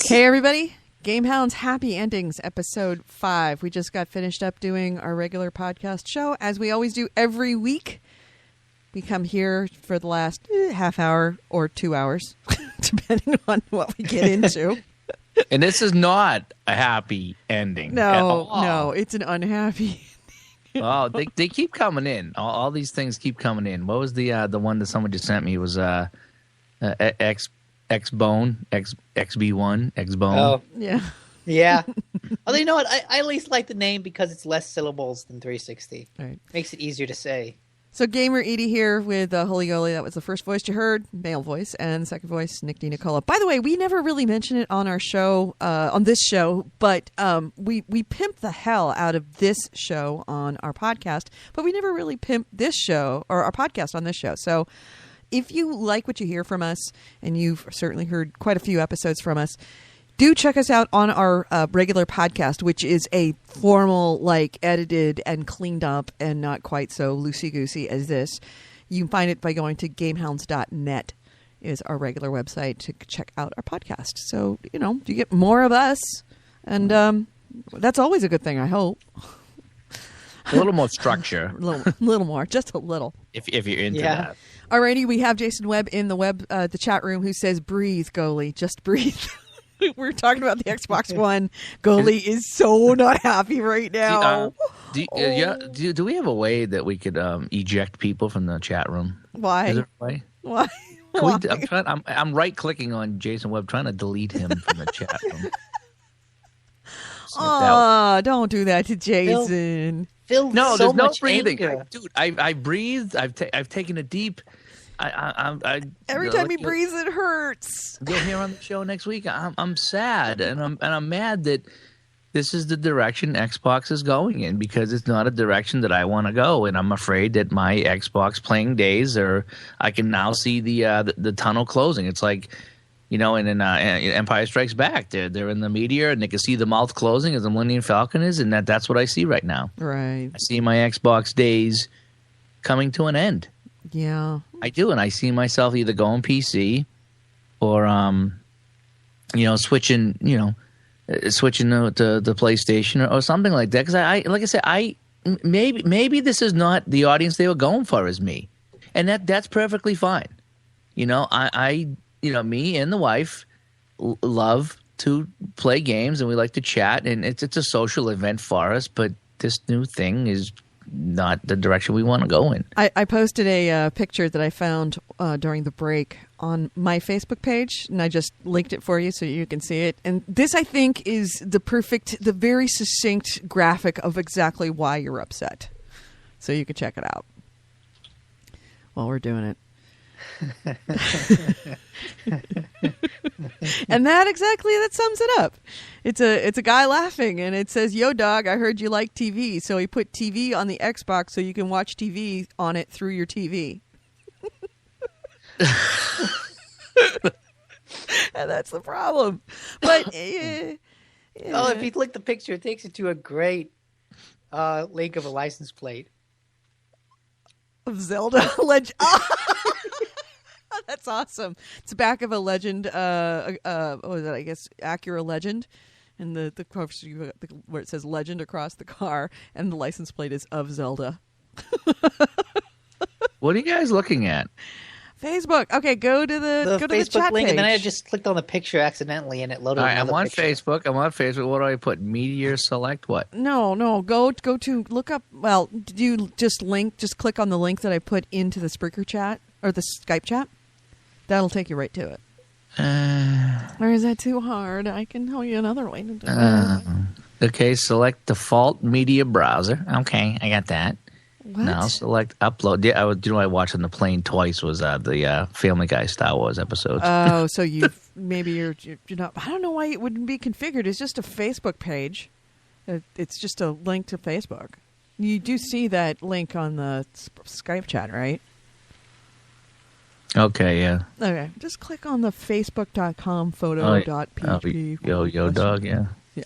Hey, everybody. Gamehounds Happy Endings, Episode 5. We just got finished up doing our regular podcast show, as we always do every week. We come here for the last half hour or 2 hours, depending on what we get into. And this is not a happy ending. No, it's an unhappy. Oh, they keep coming in. All these things keep coming in. What was the one that someone just sent me? It was X-Bone, XB1, X-Bone. Oh, Yeah. yeah. Although, you know what? I at least like the name because it's less syllables than 360. Right. Makes it easier to say. So Gamer Edie here with Holy Goalie. That was the first voice you heard, male voice, and the second voice, Nick DiNicola. By the way, we never really mention it on our show, on this show, but we pimp the hell out of this show on our podcast, but we never really pimp this show, or our podcast on this show. So if you like what you hear from us, and you've certainly heard quite a few episodes from us, do check us out on our regular podcast, which is a formal, edited and cleaned up and not quite so loosey-goosey as this. You can find it by going to gamehounds.net is our regular website to check out our podcast. So, you get more of us, and that's always a good thing, I hope. A little more structure. a little more, just a little. If you're into that. Alrighty, we have Jason Webb in the chat room who says, "Breathe, goalie, just breathe." We're talking about the Xbox One. Goalie is so not happy right now. Do we have a way that we could eject people from the chat room? Why? Is there a way? Why? I'm right clicking on Jason Webb, trying to delete him from the chat room. Don't do that to Jason. Phil, no, so there's no much breathing, anger. dude. I breathed. I've taken a deep. Every time he breathes, it hurts. You'll hear on the show next week. I'm sad, and I'm mad that this is the direction Xbox is going in, because it's not a direction that I want to go, and I'm afraid that my Xbox playing days I can now see the tunnel closing. It's like, in Empire Strikes Back, they're in the meteor and they can see the mouth closing as the Millennium Falcon is, and that's what I see right now. Right. I see my Xbox days coming to an end. Yeah. I do, and I see myself either going PC or switching to the PlayStation or something like that. Because maybe this is not the audience they were going for as me, and that's perfectly fine. Me and the wife love to play games, and we like to chat, and it's a social event for us. But this new thing is not the direction we want to go in. I posted a picture that I found during the break on my Facebook page, and I just linked it for you so you can see it. And this, I think, is the very succinct graphic of exactly why you're upset. So you can check it out while we're doing it. And that sums it up. It's a guy laughing, and it says, "Yo, dog, I heard you like TV." So he put TV on the Xbox so you can watch TV on it through your TV. And that's the problem. But Oh, if you click the picture, it takes you to a great link of a license plate of Zelda Legend. That's awesome. It's the back of a Legend, what was it? I guess Acura Legend, and the where it says Legend across the car, and the license plate is of Zelda. What are you guys looking at? Facebook. Okay, go to the Facebook chat link, page. and then I just clicked on the picture accidentally, and it loaded. All right, I'm on picture. Facebook. What do I put? Meteor select what? No. Go to look up. Well, did you just click on the link that I put into the Spreaker chat or the Skype chat? That'll take you right to it. Or is that too hard? I can tell you another way to do it. Okay, select default media browser. Okay, I got that. What? Now select upload. Yeah, I watched on the plane twice was the Family Guy Star Wars episodes. Oh, so you're not. I don't know why it wouldn't be configured. It's just a Facebook page. It's just a link to Facebook. You do see that link on the Skype chat, right? Okay, yeah. Okay, just click on the facebook.com photo.php. Yo, dog, yeah. Yeah.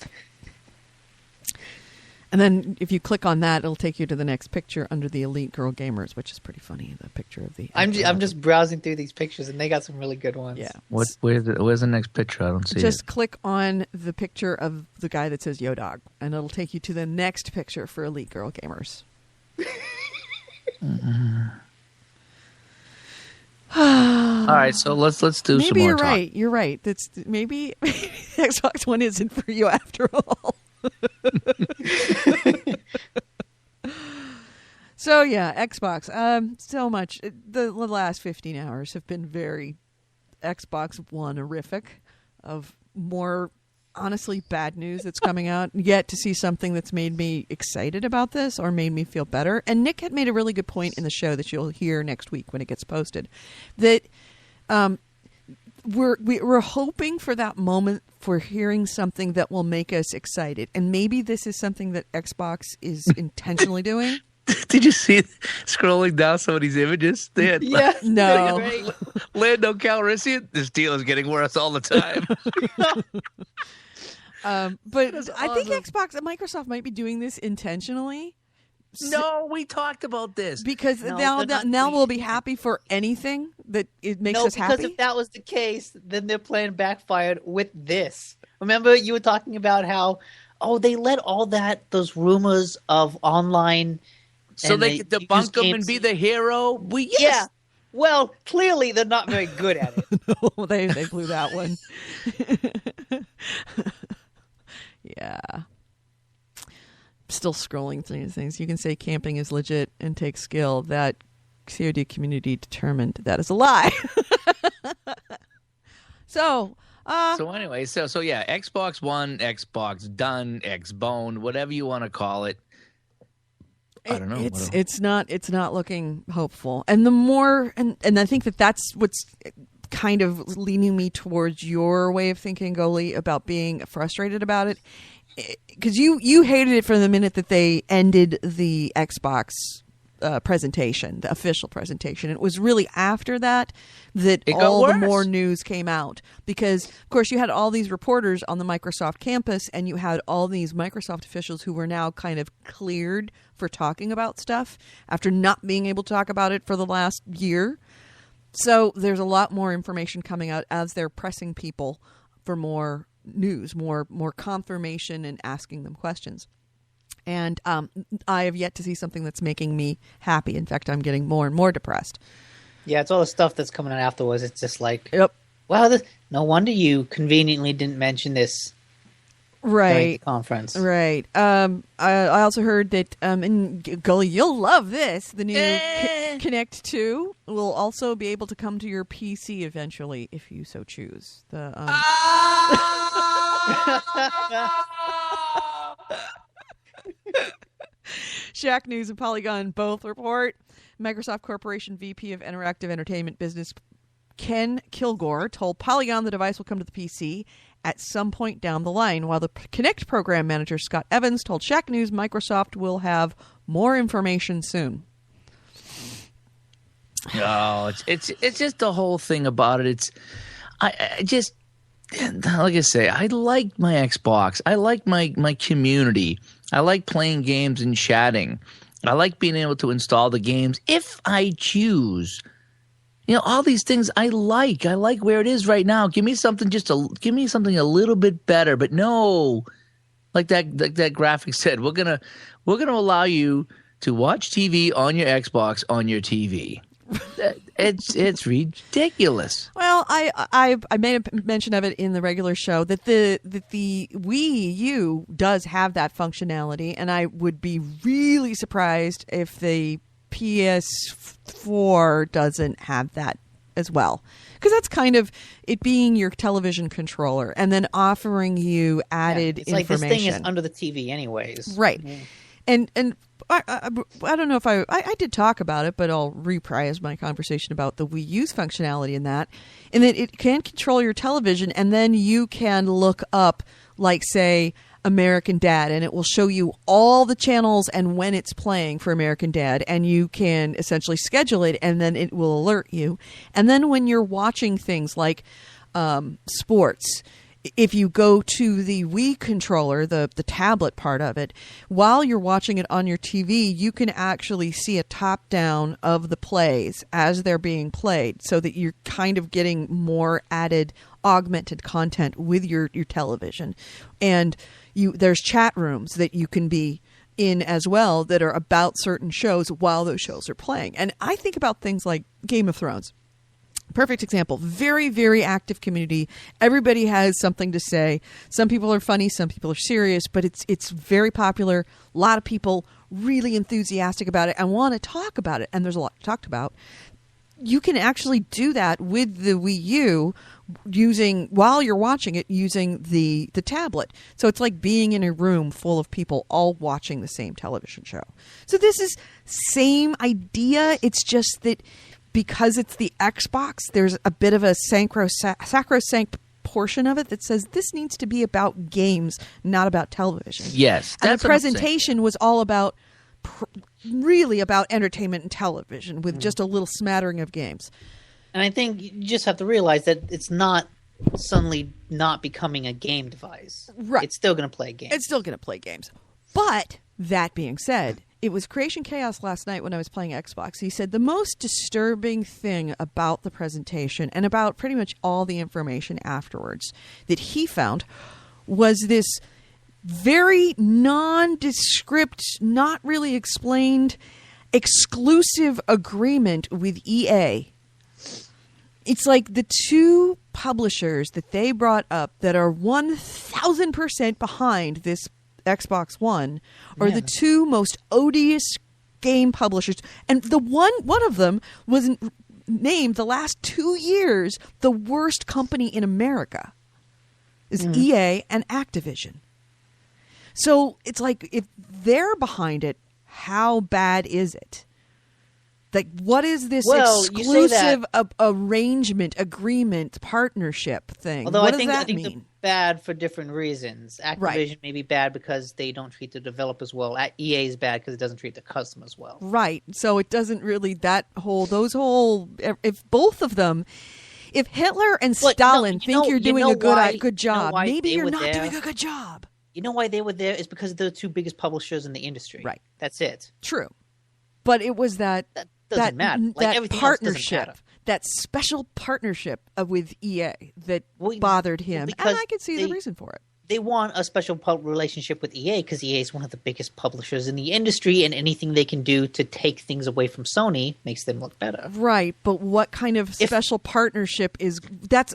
And then if you click on that, it'll take you to the next picture under the Elite Girl Gamers, which is pretty funny. The picture of the. I'm just browsing through these pictures, and they got some really good ones. Yeah. Where's the next picture? I don't see it. Just click on the picture of the guy that says Yo Dog, and it'll take you to the next picture for Elite Girl Gamers. All right, so let's do some more. Maybe you're talk. right. You're right. That's maybe Xbox One isn't for you after all. So yeah, Xbox. So much. The last 15 hours have been very Xbox One-erific. Of more, honestly, bad news that's coming out. Yet to see something that's made me excited about this or made me feel better. And Nick had made a really good point in the show that you'll hear next week when it gets posted. That we're hoping for that moment for hearing something that will make us excited. And maybe this is something that Xbox is intentionally doing. Did you see scrolling down some of these images? They had No. Lando Calrissian. This deal is getting worse all the time. But I think Xbox and Microsoft might be doing this intentionally. No, we talked about this. Because now we'll be happy for anything that it makes us happy. Because if that was the case, then their plan backfired with this. Remember, you were talking about how, they let those rumors of online. So they could debunk them and be the hero? Yes. Yeah. Well, clearly they're not very good at it. No, they blew that one. Yeah. Still scrolling through these things. You can say camping is legit and takes skill. That COD community determined that is a lie. So anyway, so yeah, Xbox One, Xbox done, Xbone, whatever you want to call it. I don't know. It's not looking hopeful. And the more and I think that's what's kind of leaning me towards your way of thinking, Goalie, about being frustrated about it. Because you hated it from the minute that they ended the Xbox presentation, the official presentation. It was really after that all the more news came out. Because, of course, you had all these reporters on the Microsoft campus, and you had all these Microsoft officials who were now kind of cleared for talking about stuff after not being able to talk about it for the last year. So there's a lot more information coming out as they're pressing people for more news, more confirmation, and asking them questions. And I have yet to see something that's making me happy. In fact, I'm getting more and more depressed. Yeah, it's all the stuff that's coming out afterwards. It's just like, yep. Wow, no wonder you conveniently didn't mention this during the conference. Right. I also heard that, and Gully, you'll love this, the new Kinect 2 will also be able to come to your PC eventually, if you so choose. Shack News and Polygon both report Microsoft Corporation VP of Interactive Entertainment Business Ken Kilgore told Polygon the device will come to the PC at some point down the line, while the Kinect program manager Scott Evans told Shack News Microsoft will have more information soon. Oh, it's just the whole thing about it. I just, like I say, I like my Xbox. I like my community. I like playing games and chatting. I like being able to install the games if I choose. You know, all these things I like. I like where it is right now. Give me something a little bit better. But no, like that graphic said, we're gonna allow you to watch TV on your Xbox on your TV. It's ridiculous. Well, I made a mention of it in the regular show that the Wii U does have that functionality, and I would be really surprised if the PS4 doesn't have that as well, because that's kind of it being your television controller and then offering you added it's like information. This thing is under the TV anyways, right? Yeah. And I don't know if I did talk about it, but I'll reprise my conversation about the Wii U's functionality in that it can control your television, and then you can look up, like, say, American Dad, and it will show you all the channels and when it's playing for American Dad, and you can essentially schedule it, and then it will alert you. And then when you're watching things like sports, if you go to the Wii controller, the tablet part of it, while you're watching it on your TV, you can actually see a top down of the plays as they're being played, so that you're kind of getting more added augmented content with your television. And there's chat rooms that you can be in as well that are about certain shows while those shows are playing. And I think about things like Game of Thrones. Perfect example. Very, very active community. Everybody has something to say. Some people are funny, some people are serious, but it's very popular. A lot of people really enthusiastic about it and want to talk about it. And there's a lot to talk about. You can actually do that with the Wii U while you're watching it using the tablet. So it's like being in a room full of people all watching the same television show. So this is same idea. It's just that because it's the Xbox, there's a bit of a sacrosanct portion of it that says this needs to be about games, not about television. Yes. And the presentation was all about really about entertainment and television with just a little smattering of games. And I think you just have to realize that it's not suddenly not becoming a game device. Right. It's still going to play games. It's still going to play games. But that being said, it was Creation Chaos last night when I was playing Xbox. He said the most disturbing thing about the presentation and about pretty much all the information afterwards that he found was this very nondescript, not really explained, exclusive agreement with EA. It's like the two publishers that they brought up that are 1,000% behind this Xbox One are the two most odious game publishers. And the one of them was named the last 2 years the worst company in America is EA and Activision. So it's like, if they're behind it, how bad is it? Like, what is this exclusive arrangement, agreement, partnership thing? Although what I think mean? they're bad for different reasons. Activision may be bad because they don't treat the developers well. EA is bad because it doesn't treat the customers well. Right. So it doesn't really, if both of them, if Hitler and Stalin think you're doing a good job, maybe you're not doing a good job. You know why they were there? Is because they're the two biggest publishers in the industry. Right. That's it. True. But it was that doesn't matter. Like, that partnership, that special partnership with EA that bothered him. And I could see the reason for it. They want a special relationship with EA because EA is one of the biggest publishers in the industry, and anything they can do to take things away from Sony makes them look better. Right. But what kind of special partnership is that's?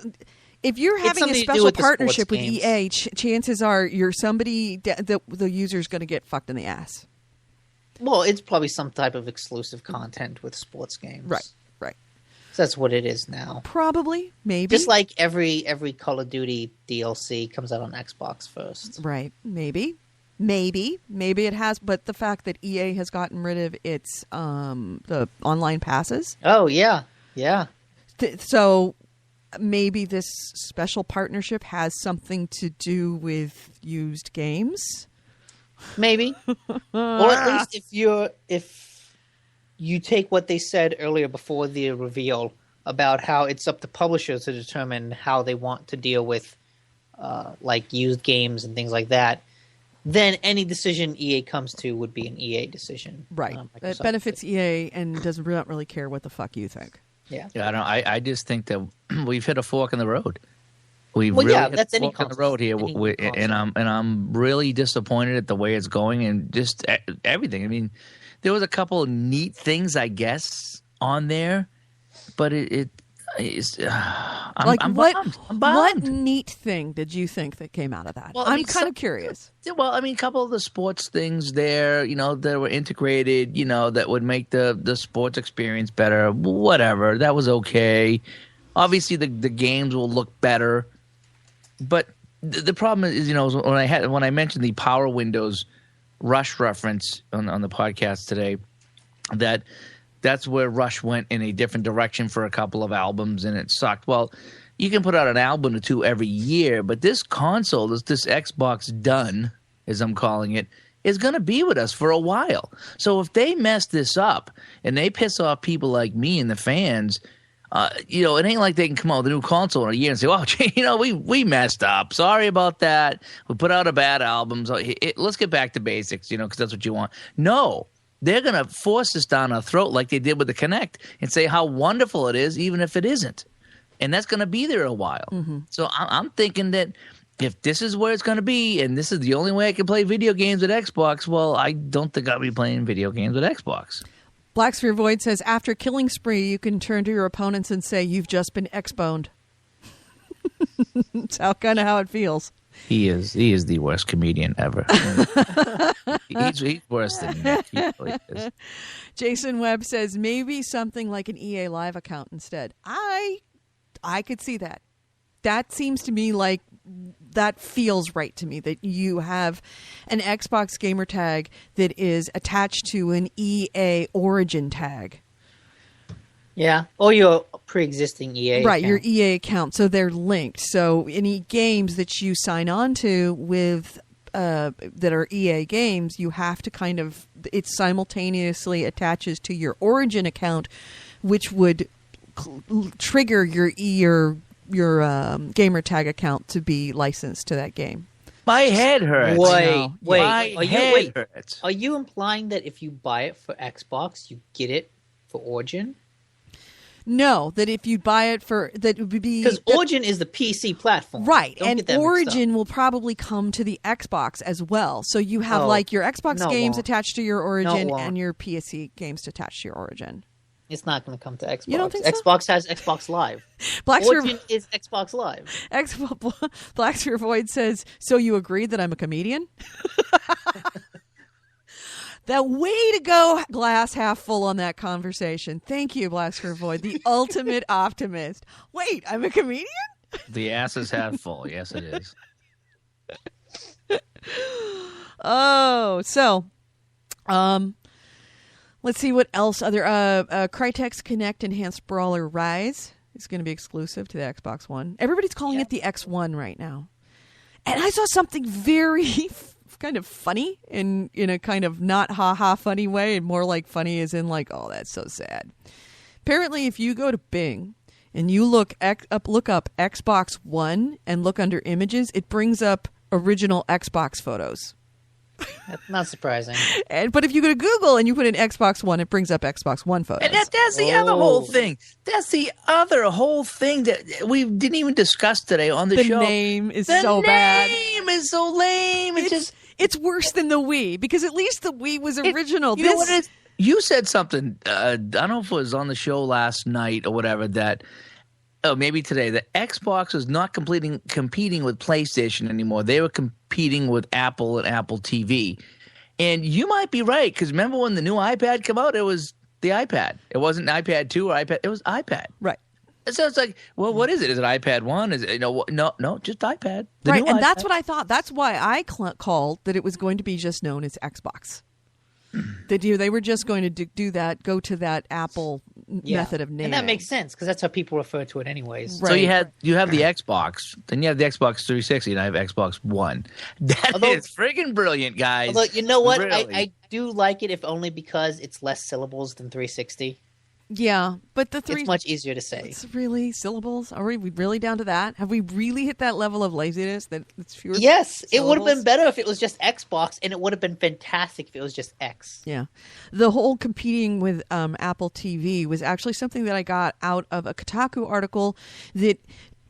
If you're having a special partnership with EA, chances are you're somebody that the user's going to get fucked in the ass. Well, it's probably some type of exclusive content with sports games. Right. So that's what it is now. Probably, maybe. Just like every Call of Duty DLC comes out on Xbox first. Right. Maybe it has, but the fact that EA has gotten rid of its the online passes. Oh, yeah. So maybe this special partnership has something to do with used games. Maybe. Or at least if you take what they said earlier before the reveal about how it's up to publishers to determine how they want to deal with like used games and things like that, then any decision EA comes to would be an EA decision. Right. It benefits EA and doesn't really care what the fuck you think. Yeah. I just think that we've hit a fork in the road. That's any fork in the road here, and I'm really disappointed at the way it's going and just everything. I mean, there was a couple of neat things, I guess, on there, but I'm bummed. What neat thing did you think that came out of that? Well, I'm kind of curious. Well, I mean, a couple of the sports things there, that were integrated, that would make the sports experience better. Whatever, that was okay. Obviously, the games will look better. But the problem is, when I mentioned the Power Windows Rush reference on the podcast today, that's where Rush went in a different direction for a couple of albums, and it sucked. Well, you can put out an album or two every year, but this console, this Xbox Done, as I'm calling it, is going to be with us for a while. So if they mess this up and they piss off people like me and the fans, It ain't like they can come out with a new console in a year and say, "Well, we messed up. Sorry about that. We put out a bad album. So let's get back to basics, because that's what you want." No, they're gonna force this down our throat like they did with the Kinect and say how wonderful it is, even if it isn't, and that's gonna be there a while. Mm-hmm. So I'm thinking that if this is where it's gonna be, and this is the only way I can play video games with Xbox, well, I don't think I'll be playing video games with Xbox. Black Sphere Void says, after killing spree, you can turn to your opponents and say, "You've just been X-boned." It's kind of how it feels. He is the worst comedian ever. he's worse than Nick. He really is. Jason Webb says, maybe something like an EA Live account instead. I could see that. That seems to me like that feels right to me, that you have an Xbox gamer tag that is attached to an EA Origin tag. Yeah, or your pre-existing EA right, account. your EA account. So they're linked. So any games that you sign on to with that are EA games, you have to it simultaneously attaches to your Origin account, which would trigger your gamer tag account to be licensed to that game. My head hurts. Wait. Are you implying that if you buy it for Xbox, you get it for Origin? No, that if you buy it that would be... Because Origin is the PC platform. Right, Don't and Origin will probably come to the Xbox as well. So you have your Xbox games attached to your Origin and your PC games attached to your Origin. It's not going to come to Xbox. You don't think so? Xbox has Xbox Live. Origin is Xbox Live. Black Sphere Void says, so you agree that I'm a comedian? That way to go, glass half full on that conversation. Thank you, Black Sphere Void, the ultimate optimist. Wait, I'm a comedian? The ass is half full. Yes, it is. Oh, so, let's see what else. Crytek's Kinect Enhanced Brawler Rise is going to be exclusive to the Xbox One. Everybody's calling it the X1 right now. And I saw something very kind of funny in a kind of not ha-ha funny way, and more like funny as in like, oh, that's so sad. Apparently, if you go to Bing and you look up Xbox One and look under images, it brings up original Xbox photos. That's not surprising. But if you go to Google and you put in Xbox One, it brings up Xbox One photos. And that's the other whole thing. That's the other whole thing that we didn't even discuss today on the show. The name is so bad. The name is so lame. It's worse than the Wii, because at least the Wii was original. You know what it is? You said something, I don't know if it was on the show last night or whatever, that maybe today, that Xbox is not competing with PlayStation anymore. They were competing with Apple and Apple TV. And you might be right, because remember when the new iPad came out, it was the iPad. It wasn't iPad 2 or iPad. It was iPad. Right. So it's like, well, what is it? Is it iPad 1? Is it, no, just iPad. Right, and iPad. that's what I thought. That's why I called that it was going to be just known as Xbox. That they were just going to do that, go to that Apple method of naming. And that makes sense, because that's how people refer to it anyways. Right. So you have the Xbox, then you have the Xbox 360, and I have Xbox One. That is friggin' brilliant, guys. Although, you know what? Really. I do like it, if only because it's less syllables than 360. Yeah, but it's much easier to say. It's really syllables. Are we really down to that? Have we really hit that level of laziness that it's fewer? Yes, syllables? It would have been better if it was just Xbox, and it would have been fantastic if it was just X. Yeah, the whole competing with Apple TV was actually something that I got out of a Kotaku article that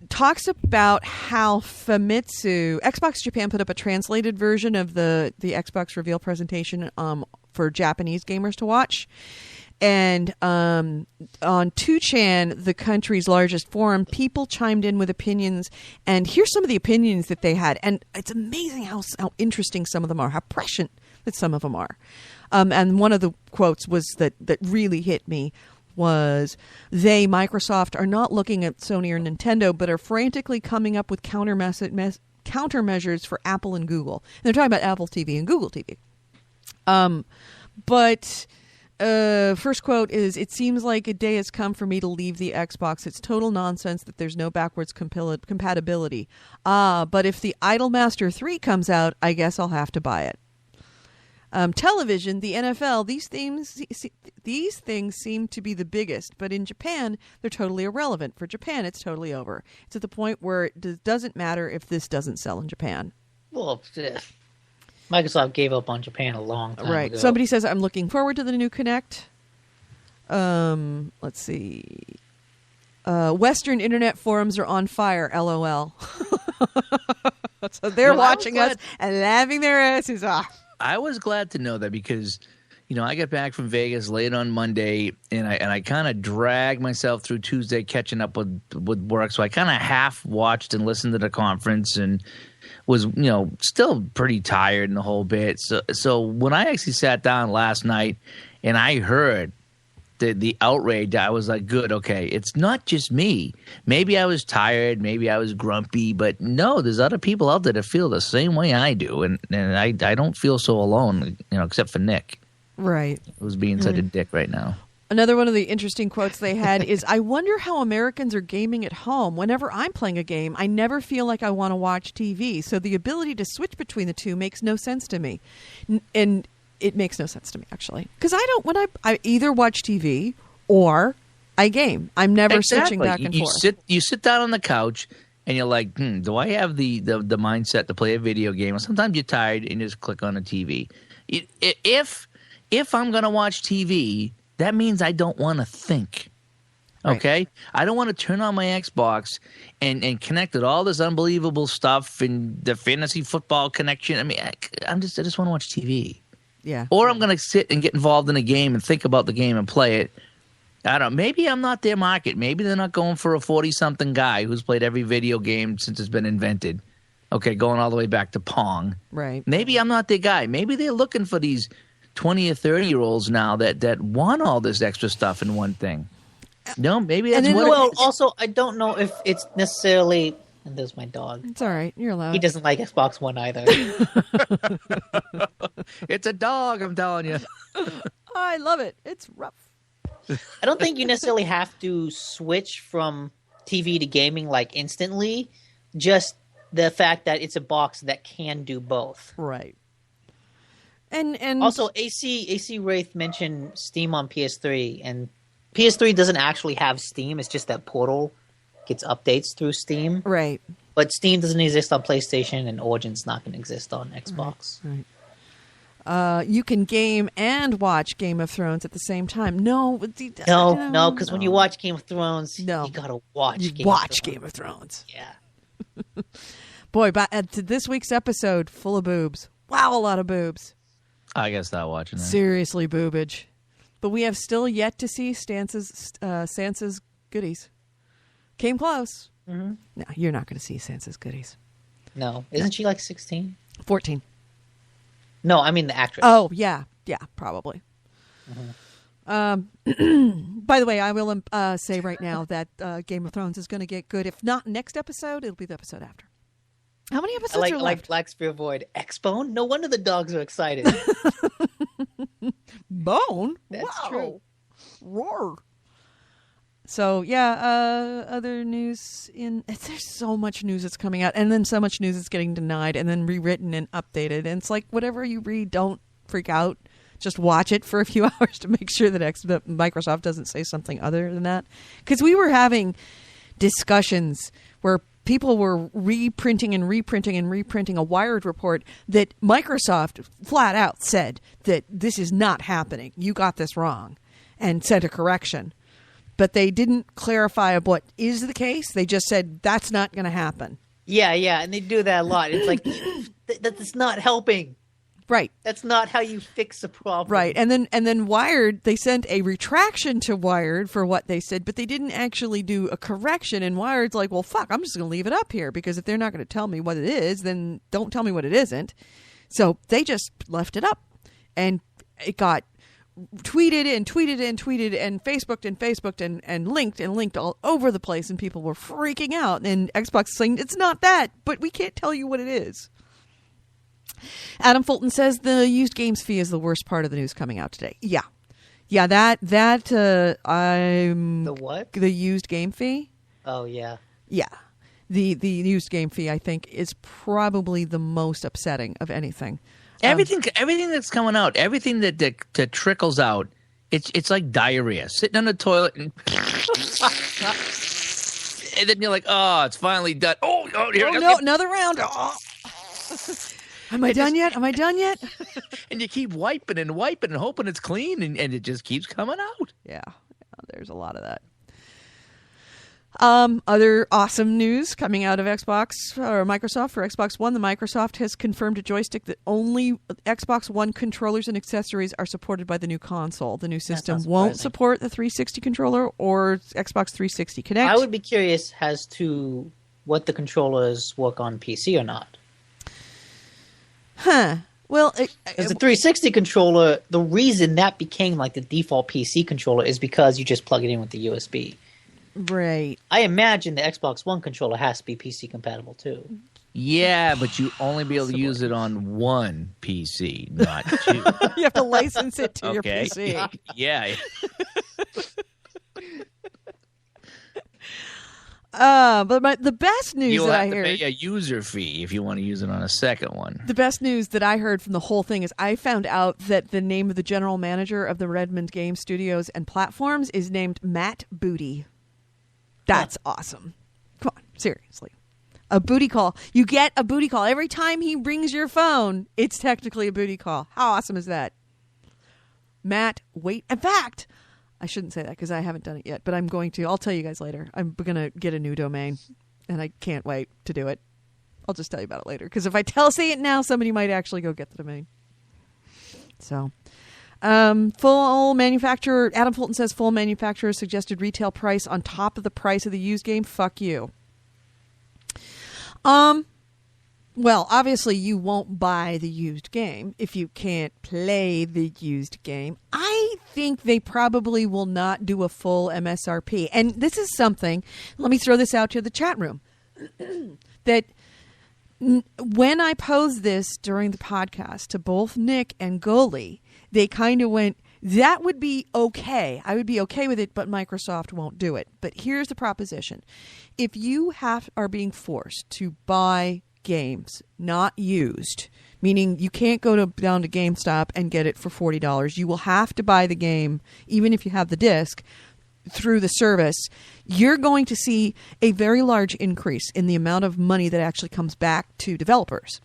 talks about how Famitsu, Xbox Japan put up a translated version of the Xbox reveal presentation for Japanese gamers to watch. And on 2chan, the country's largest forum, people chimed in with opinions. And here's some of the opinions that they had. And it's amazing how interesting some of them are, how prescient that some of them are. And one of the quotes was that really hit me was, Microsoft, are not looking at Sony or Nintendo, but are frantically coming up with countermeasures for Apple and Google. And they're talking about Apple TV and Google TV. First quote is, it seems like a day has come for me to leave the Xbox. It's total nonsense that there's no backwards compatibility. But if the Idolmaster 3 comes out, I guess I'll have to buy it. Television, the NFL, these things seem to be the biggest, but in Japan, they're totally irrelevant. For Japan, it's totally over. It's at the point where it doesn't matter if this doesn't sell in Japan. Well, Microsoft gave up on Japan a long time Right. ago. Somebody says, I'm looking forward to the new Kinect. Let's see. Western internet forums are on fire, LOL. So they're watching us and laughing their asses off. I was glad to know that because, I got back from Vegas late on Monday, and I kind of dragged myself through Tuesday catching up with work. So I kind of half watched and listened to the conference and was, still pretty tired and the whole bit. So when I actually sat down last night and I heard the outrage, I was like, good, okay, it's not just me. Maybe I was tired, maybe I was grumpy, but no, there's other people out there that feel the same way I do, and I don't feel so alone, except for Nick. Right. Who's being such a dick right now. Another one of the interesting quotes they had is, I wonder how Americans are gaming at home. Whenever I'm playing a game, I never feel like I want to watch TV, so the ability to switch between the two makes no sense to me. And it makes no sense to me, actually. Because I either watch TV or I game. I'm never switching back and forth. You sit down on the couch and you're like, do I have the mindset to play a video game? Or sometimes you're tired and you just click on the TV. If I'm going to watch TV, that means I don't want to think. Okay? Right. I don't want to turn on my Xbox and connect with all this unbelievable stuff and the fantasy football connection. I mean, I just want to watch TV. Yeah. Or I'm going to sit and get involved in a game and think about the game and play it. I don't know. Maybe I'm not their market. Maybe they're not going for a 40-something guy who's played every video game since it's been invented. Okay, going all the way back to Pong. Right. Maybe I'm not their guy. Maybe they're looking for these 20 or 30-year-olds now that want all this extra stuff in one thing. No, maybe that's also, I don't know if it's necessarily... And there's my dog. It's all right. You're allowed. He doesn't like Xbox One either. It's a dog, I'm telling you. I love it. It's rough. I don't think you necessarily have to switch from TV to gaming like instantly. Just the fact that it's a box that can do both. Right. And also, AC Wraith mentioned Steam on PS3, and PS3 doesn't actually have Steam. It's just that Portal gets updates through Steam. Right. But Steam doesn't exist on PlayStation, and Origin's not going to exist on Xbox. Right. You can game and watch Game of Thrones at the same time. No, because when you watch Game of Thrones, you got to watch Game of Thrones. Yeah. Boy, to this week's episode, full of boobs. Wow, a lot of boobs. I guess not watching that. Seriously, boobage. But we have still yet to see Sansa's goodies. Came close. Mm-hmm. No, you're not going to see Sansa's goodies. No. Isn't she like 16? 14. No, I mean the actress. Oh, yeah. Yeah, probably. Mm-hmm. By the way, I will say right now that Game of Thrones is going to get good. If not next episode, it'll be the episode after. How many episodes are left? Like Black Spear Void. X-Bone? No wonder the dogs are excited. Bone? That's true. Roar. So, yeah, other news there's so much news that's coming out, and then so much news that's getting denied, and then rewritten and updated. And it's like, whatever you read, don't freak out. Just watch it for a few hours to make sure that Microsoft doesn't say something other than that. Because we were having discussions where people were reprinting a Wired report that Microsoft flat out said that this is not happening. You got this wrong, and sent a correction. But they didn't clarify what is the case. They just said that's not going to happen. Yeah, and they do that a lot. It's like that's not helping. Right. That's not how you fix a problem. Right. And then Wired, they sent a retraction to Wired for what they said, but they didn't actually do a correction. And Wired's like, well, fuck, I'm just going to leave it up here because if they're not going to tell me what it is, then don't tell me what it isn't. So they just left it up, and it got tweeted and Facebooked and linked all over the place, and people were freaking out, and Xbox saying it's not that, but we can't tell you what it is. Adam Fulton says the used games fee is the worst part of the news coming out today. Yeah, I'm the what? The used game fee. Oh yeah. The used game fee, I think, is probably the most upsetting of anything. Everything that's coming out, everything that trickles out, it's like diarrhea. Sitting on the toilet and and then you're like, oh, it's finally done. Oh here no, another round. Oh. Am I done yet? And you keep wiping and hoping it's clean, and it just keeps coming out. Yeah, there's a lot of that. Other awesome news coming out of Xbox or Microsoft for Xbox One. The Microsoft has confirmed a joystick that only Xbox One controllers and accessories are supported by the new console. The new system won't support the 360 controller or Xbox 360 Connect. I would be curious as to what the controllers work on PC or not. Huh. Well, because the 360 controller, the reason that became like the default PC controller is because you just plug it in with the USB. Right. I imagine the Xbox One controller has to be PC compatible too. Yeah, but you only be able to use it on one PC, not two. You have to license it to your PC. Yeah. But the best news that I heard, you'll have to pay a user fee if you want to use it on a second one. The best news that I heard from the whole thing is I found out that the name of the general manager of the Redmond Game Studios and Platforms is named Matt Booty. That's awesome. Come on, seriously. A booty call. You get a booty call. Every time he rings your phone, it's technically a booty call. How awesome is that? Matt, wait. In fact, I shouldn't say that because I haven't done it yet, but I'm going to. I'll tell you guys later. I'm going to get a new domain, and I can't wait to do it. I'll just tell you about it later because if I say it now, somebody might actually go get the domain. So... full manufacturer, Adam Fulton says full manufacturer suggested retail price on top of the price of the used game. Fuck you. Well, obviously you won't buy the used game if you can't play the used game. I think they probably will not do a full MSRP. And this is something, let me throw this out to the chat room, that when I posed this during the podcast to both Nick and Goalie, they kind of went, that would be okay. I would be okay with it, but Microsoft won't do it. But here's the proposition. If you are being forced to buy games not used, meaning you can't go down to GameStop and get it for $40, you will have to buy the game, even if you have the disc, through the service, you're going to see a very large increase in the amount of money that actually comes back to developers.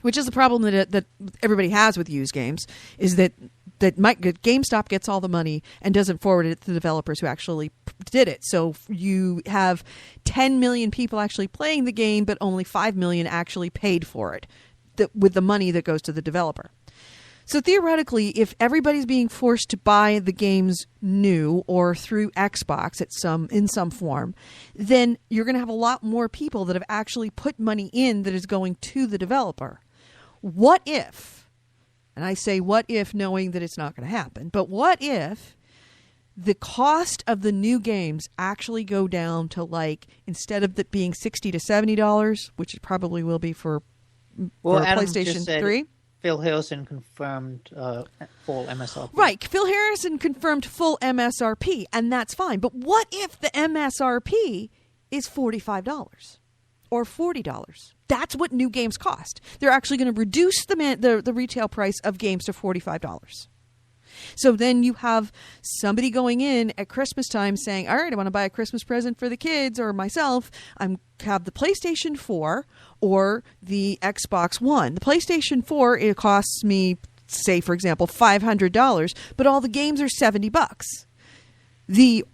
Which is the problem that everybody has with used games, is that GameStop gets all the money and doesn't forward it to the developers who actually did it. So you have 10 million people actually playing the game, but only 5 million actually paid for it with the money that goes to the developer. So theoretically, if everybody's being forced to buy the games new or through Xbox in some form, then you're going to have a lot more people that have actually put money in that is going to the developer. What if, and I say what if knowing that it's not going to happen, but what if the cost of the new games actually go down to, like, instead of it being $60 to $70, which it probably will be for Adam PlayStation just said 3? Phil Harrison confirmed full MSRP. Right. Phil Harrison confirmed full MSRP, and that's fine. But what if the MSRP is $45 or $40? That's what new games cost. They're actually going to reduce the retail price of games to $45. So then you have somebody going in at Christmas time saying, all right, I want to buy a Christmas present for the kids or myself. I have the PlayStation 4 or the Xbox One. The PlayStation 4, it costs me, say, for example, $500, but all the games are $70. The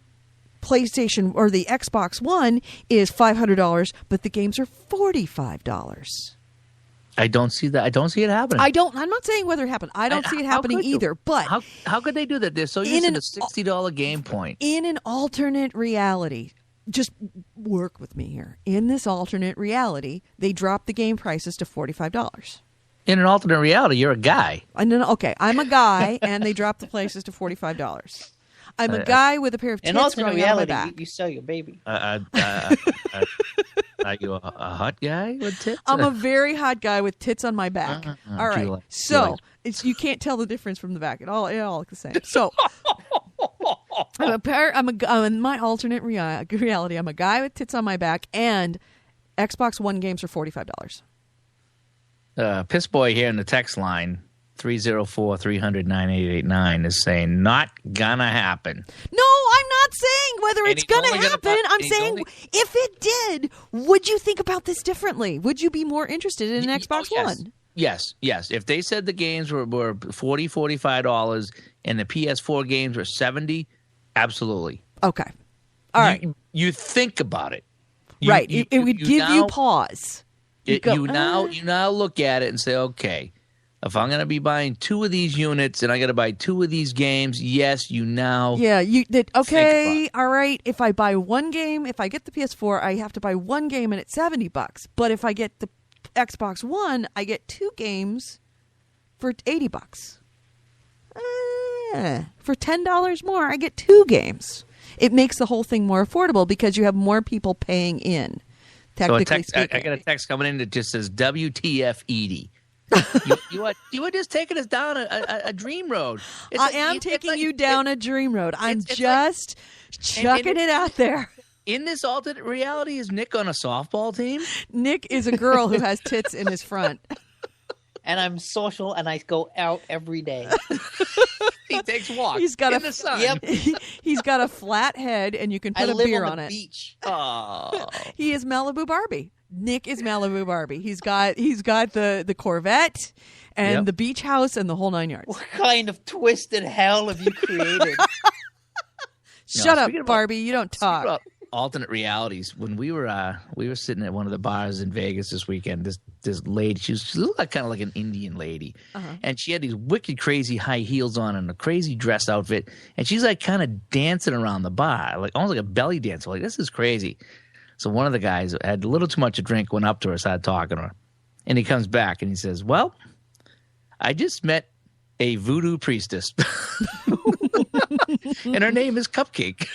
PlayStation or the Xbox One is $500, but the games are $45. I don't see that. I don't see it happening. I'm not saying whether it happened. I don't see it happening either. But how could they do that? They're so used to the $60 game point. In an alternate reality, just work with me here. In this alternate reality, they drop the game prices to $45. In an alternate reality, you're a guy. Okay, I'm a guy, and they drop the prices to $45. I'm a guy with a pair of tits. In alternate reality, on my back. you sell your baby. Are you a hot guy with tits? I'm a very hot guy with tits on my back. All right. You can't tell the difference from the back. It all looks the same. So I'm in my alternate reality. I'm a guy with tits on my back, and Xbox One games are $45. Piss Boy here in the text line, 304-300-9889, is saying, not gonna happen. No, I'm not saying whether it's going to happen. I'm saying if it did, would you think about this differently? Would you be more interested in an Xbox One? Yes. If they said the games were $40, $45 and the PS4 games were $70, absolutely. Okay. All right. You think about it. Right. It would give you pause. You now look at it and say, okay, if I'm going to be buying 2 of these units and I got to buy 2 of these games, yes, okay, all right. If I buy one game, if I get the PS4, I have to buy one game and it's $70. But if I get the Xbox One, I get 2 games for $80. For $10 more, I get 2 games. It makes the whole thing more affordable because you have more people paying in. Technically speaking. I got a text coming in that just says WTF Edie. you are just taking us down a dream road. I am taking you down a dream road. I'm just chucking it out there. In this alternate reality, is Nick on a softball team? Nick is a girl who has tits in his front. And I'm social, and I go out every day. He takes walks in the sun. Yep. He's got a flat head, and you can put a beer on it. Beach. Oh. He is Malibu Barbie. Nick is Malibu Barbie. He's got the Corvette and the beach house and the whole 9 yards. What kind of twisted hell have you created? Shut up, Barbie. You don't talk. About alternate realities. When we were sitting at one of the bars in Vegas this weekend, this lady, she looked like kind of like an Indian lady, and she had these wicked crazy high heels on and a crazy dress outfit, and she's like kind of dancing around the bar, like almost like a belly dancer. Like, this is crazy. So one of the guys had a little too much to drink, went up to her, started talking to her, and he comes back and he says, "Well, I just met a voodoo priestess, and her name is Cupcake."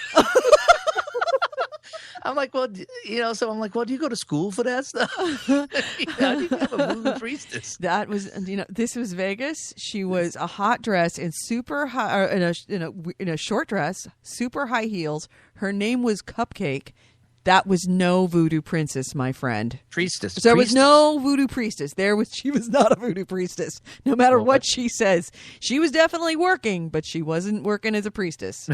I'm like, well, do you go to school for that stuff? How do you have a voodoo priestess? That was, this was Vegas. She was a hot dress in super high, in a short dress, super high heels. Her name was Cupcake. That was no voodoo princess, my friend. Priestess. There was no voodoo priestess. She was not a voodoo priestess. No matter what she says. She was definitely working, but she wasn't working as a priestess.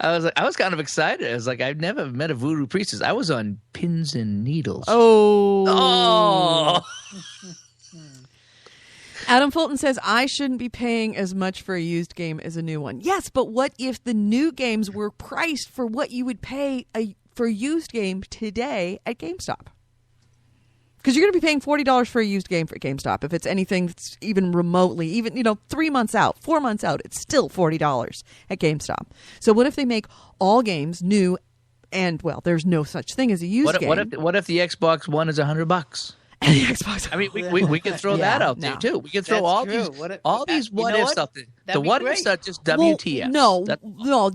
I was kind of excited. I was like, I've never met a voodoo priestess. I was on pins and needles. Oh. Adam Fulton says, I shouldn't be paying as much for a used game as a new one. Yes, but what if the new games were priced for what you would pay for a used game today at GameStop? Because you're going to be paying $40 for a used game for GameStop. If it's anything that's even remotely, even 3 months out, 4 months out, it's still $40 at GameStop. So what if they make all games new and, well, there's no such thing as a used game. What if the Xbox One is $100? And the Xbox. I mean, we can throw that out there too. We can throw all these what if stuff. The what if stuff just WTF. No,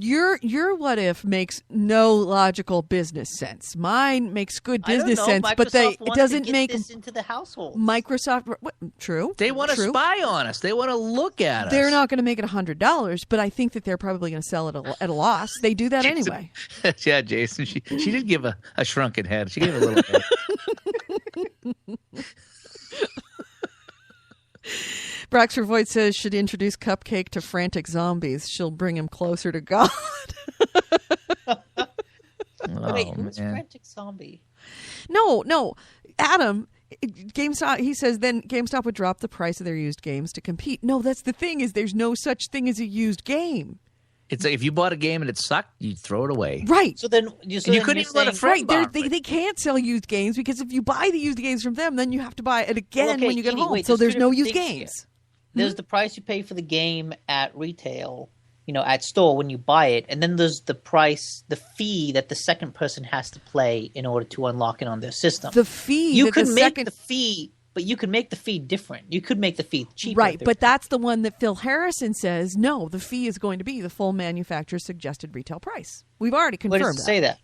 your what if makes no logical business sense. Mine makes good business sense, but it doesn't make this into the household. Microsoft. True. They want to spy on us. They want to look at us. They're not going to make it $100, but I think that they're probably going to sell it at a loss. They do that anyway. Yeah, Jason. She did give a shrunken head. She gave a little head. Braxford Voigt says should introduce Cupcake to frantic zombies. She'll bring him closer to God. Wait, who's frantic zombie? No, Adam. GameStop. He says then GameStop would drop the price of their used games to compete. No, that's the thing is there's no such thing as a used game. It's like if you bought a game and it sucked, you'd throw it away. Right. So then you couldn't even let a friend borrow it. They can't sell used games because if you buy the used games from them, then you have to buy it again when you get home. Wait, so there's no used games. Here. There's the price you pay for the game at retail, at store when you buy it, and then there's the fee that the second person has to play in order to unlock it on their system. The fee you can make the fee. But you can make the fee different. You could make the fee cheaper. Right, but that's the one that Phil Harrison says, no, the fee is going to be the full manufacturer's suggested retail price. We've already confirmed Where does it say that?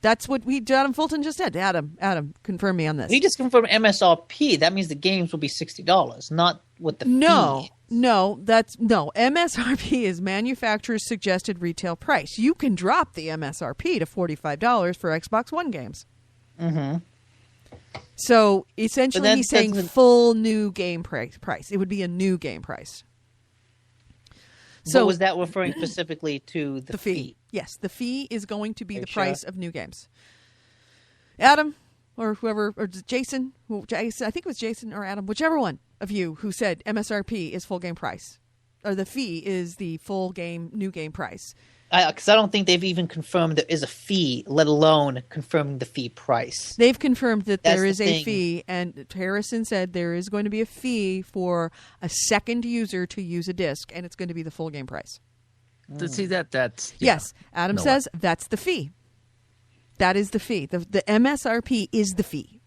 That's what Adam Fulton just said. Adam, confirm me on this. He just confirmed MSRP. That means the games will be $60, not what the fee is. No, MSRP is manufacturer's suggested retail price. You can drop the MSRP to $45 for Xbox One games. Mm-hmm. So essentially, he's saying full new game price. It would be a new game price. So was that referring specifically to the fee? Yes, the fee is going to be the price of new games. Adam, or whoever, or Jason, I think it was Jason or Adam, whichever one of you who said MSRP is full game price, or the fee is the full game new game price. Because I don't think they've even confirmed there is a fee, let alone confirming the fee price. They've confirmed that there is a fee, and Harrison said there is going to be a fee for a second user to use a disc, and it's going to be the full game price. To see that's yes. Adam says that's the fee. That is the fee. The MSRP is the fee.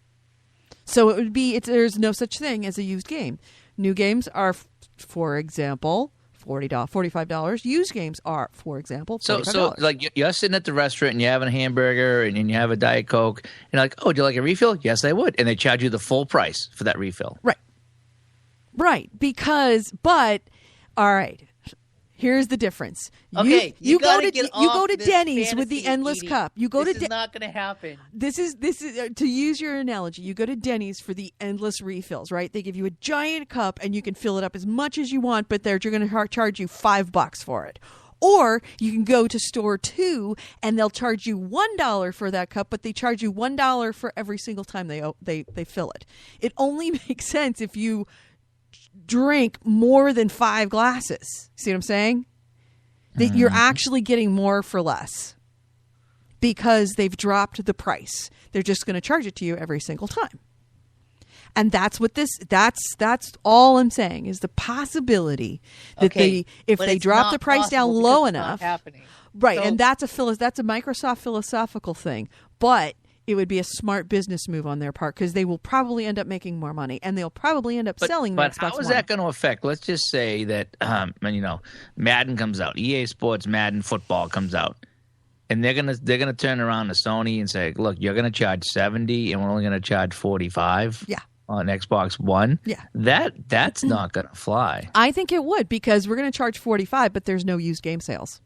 So it would be there's no such thing as a used game. New games are, for example, $45. Used games are, for example, $45. So like you're sitting at the restaurant and you're having a hamburger and you have a Diet Coke and you're like, oh, do you like a refill? Yes, I would. And they charge you the full price for that refill. Right. But all right. Here's the difference. Okay, you go to Denny's with the endless cup. This is not going to happen. This is to use your analogy. You go to Denny's for the endless refills, right? They give you a giant cup and you can fill it up as much as you want, but they're going to charge you $5 for it. Or you can go to store 2 and they'll charge you $1 for that cup, but they charge you $1 for every single time they fill it. It only makes sense if you drink more than 5 glasses. See what I'm saying? That you're actually getting more for less because they've dropped the price. They're just going to charge it to you every single time. And that's all I'm saying is the possibility that if they drop the price down low enough. Right, so, and that's a Microsoft philosophical thing. But it would be a smart business move on their part because they will probably end up making more money and they'll probably end up selling the Xbox One. But how is that going to affect? Let's just say that Madden comes out, EA Sports Madden Football comes out, and they're gonna turn around to Sony and say, look, you're going to charge $70 and we're only going to charge $45. Yeah. On Xbox One. Yeah. That's not going to fly. I think it would because we're going to charge $45, but there's no used game sales.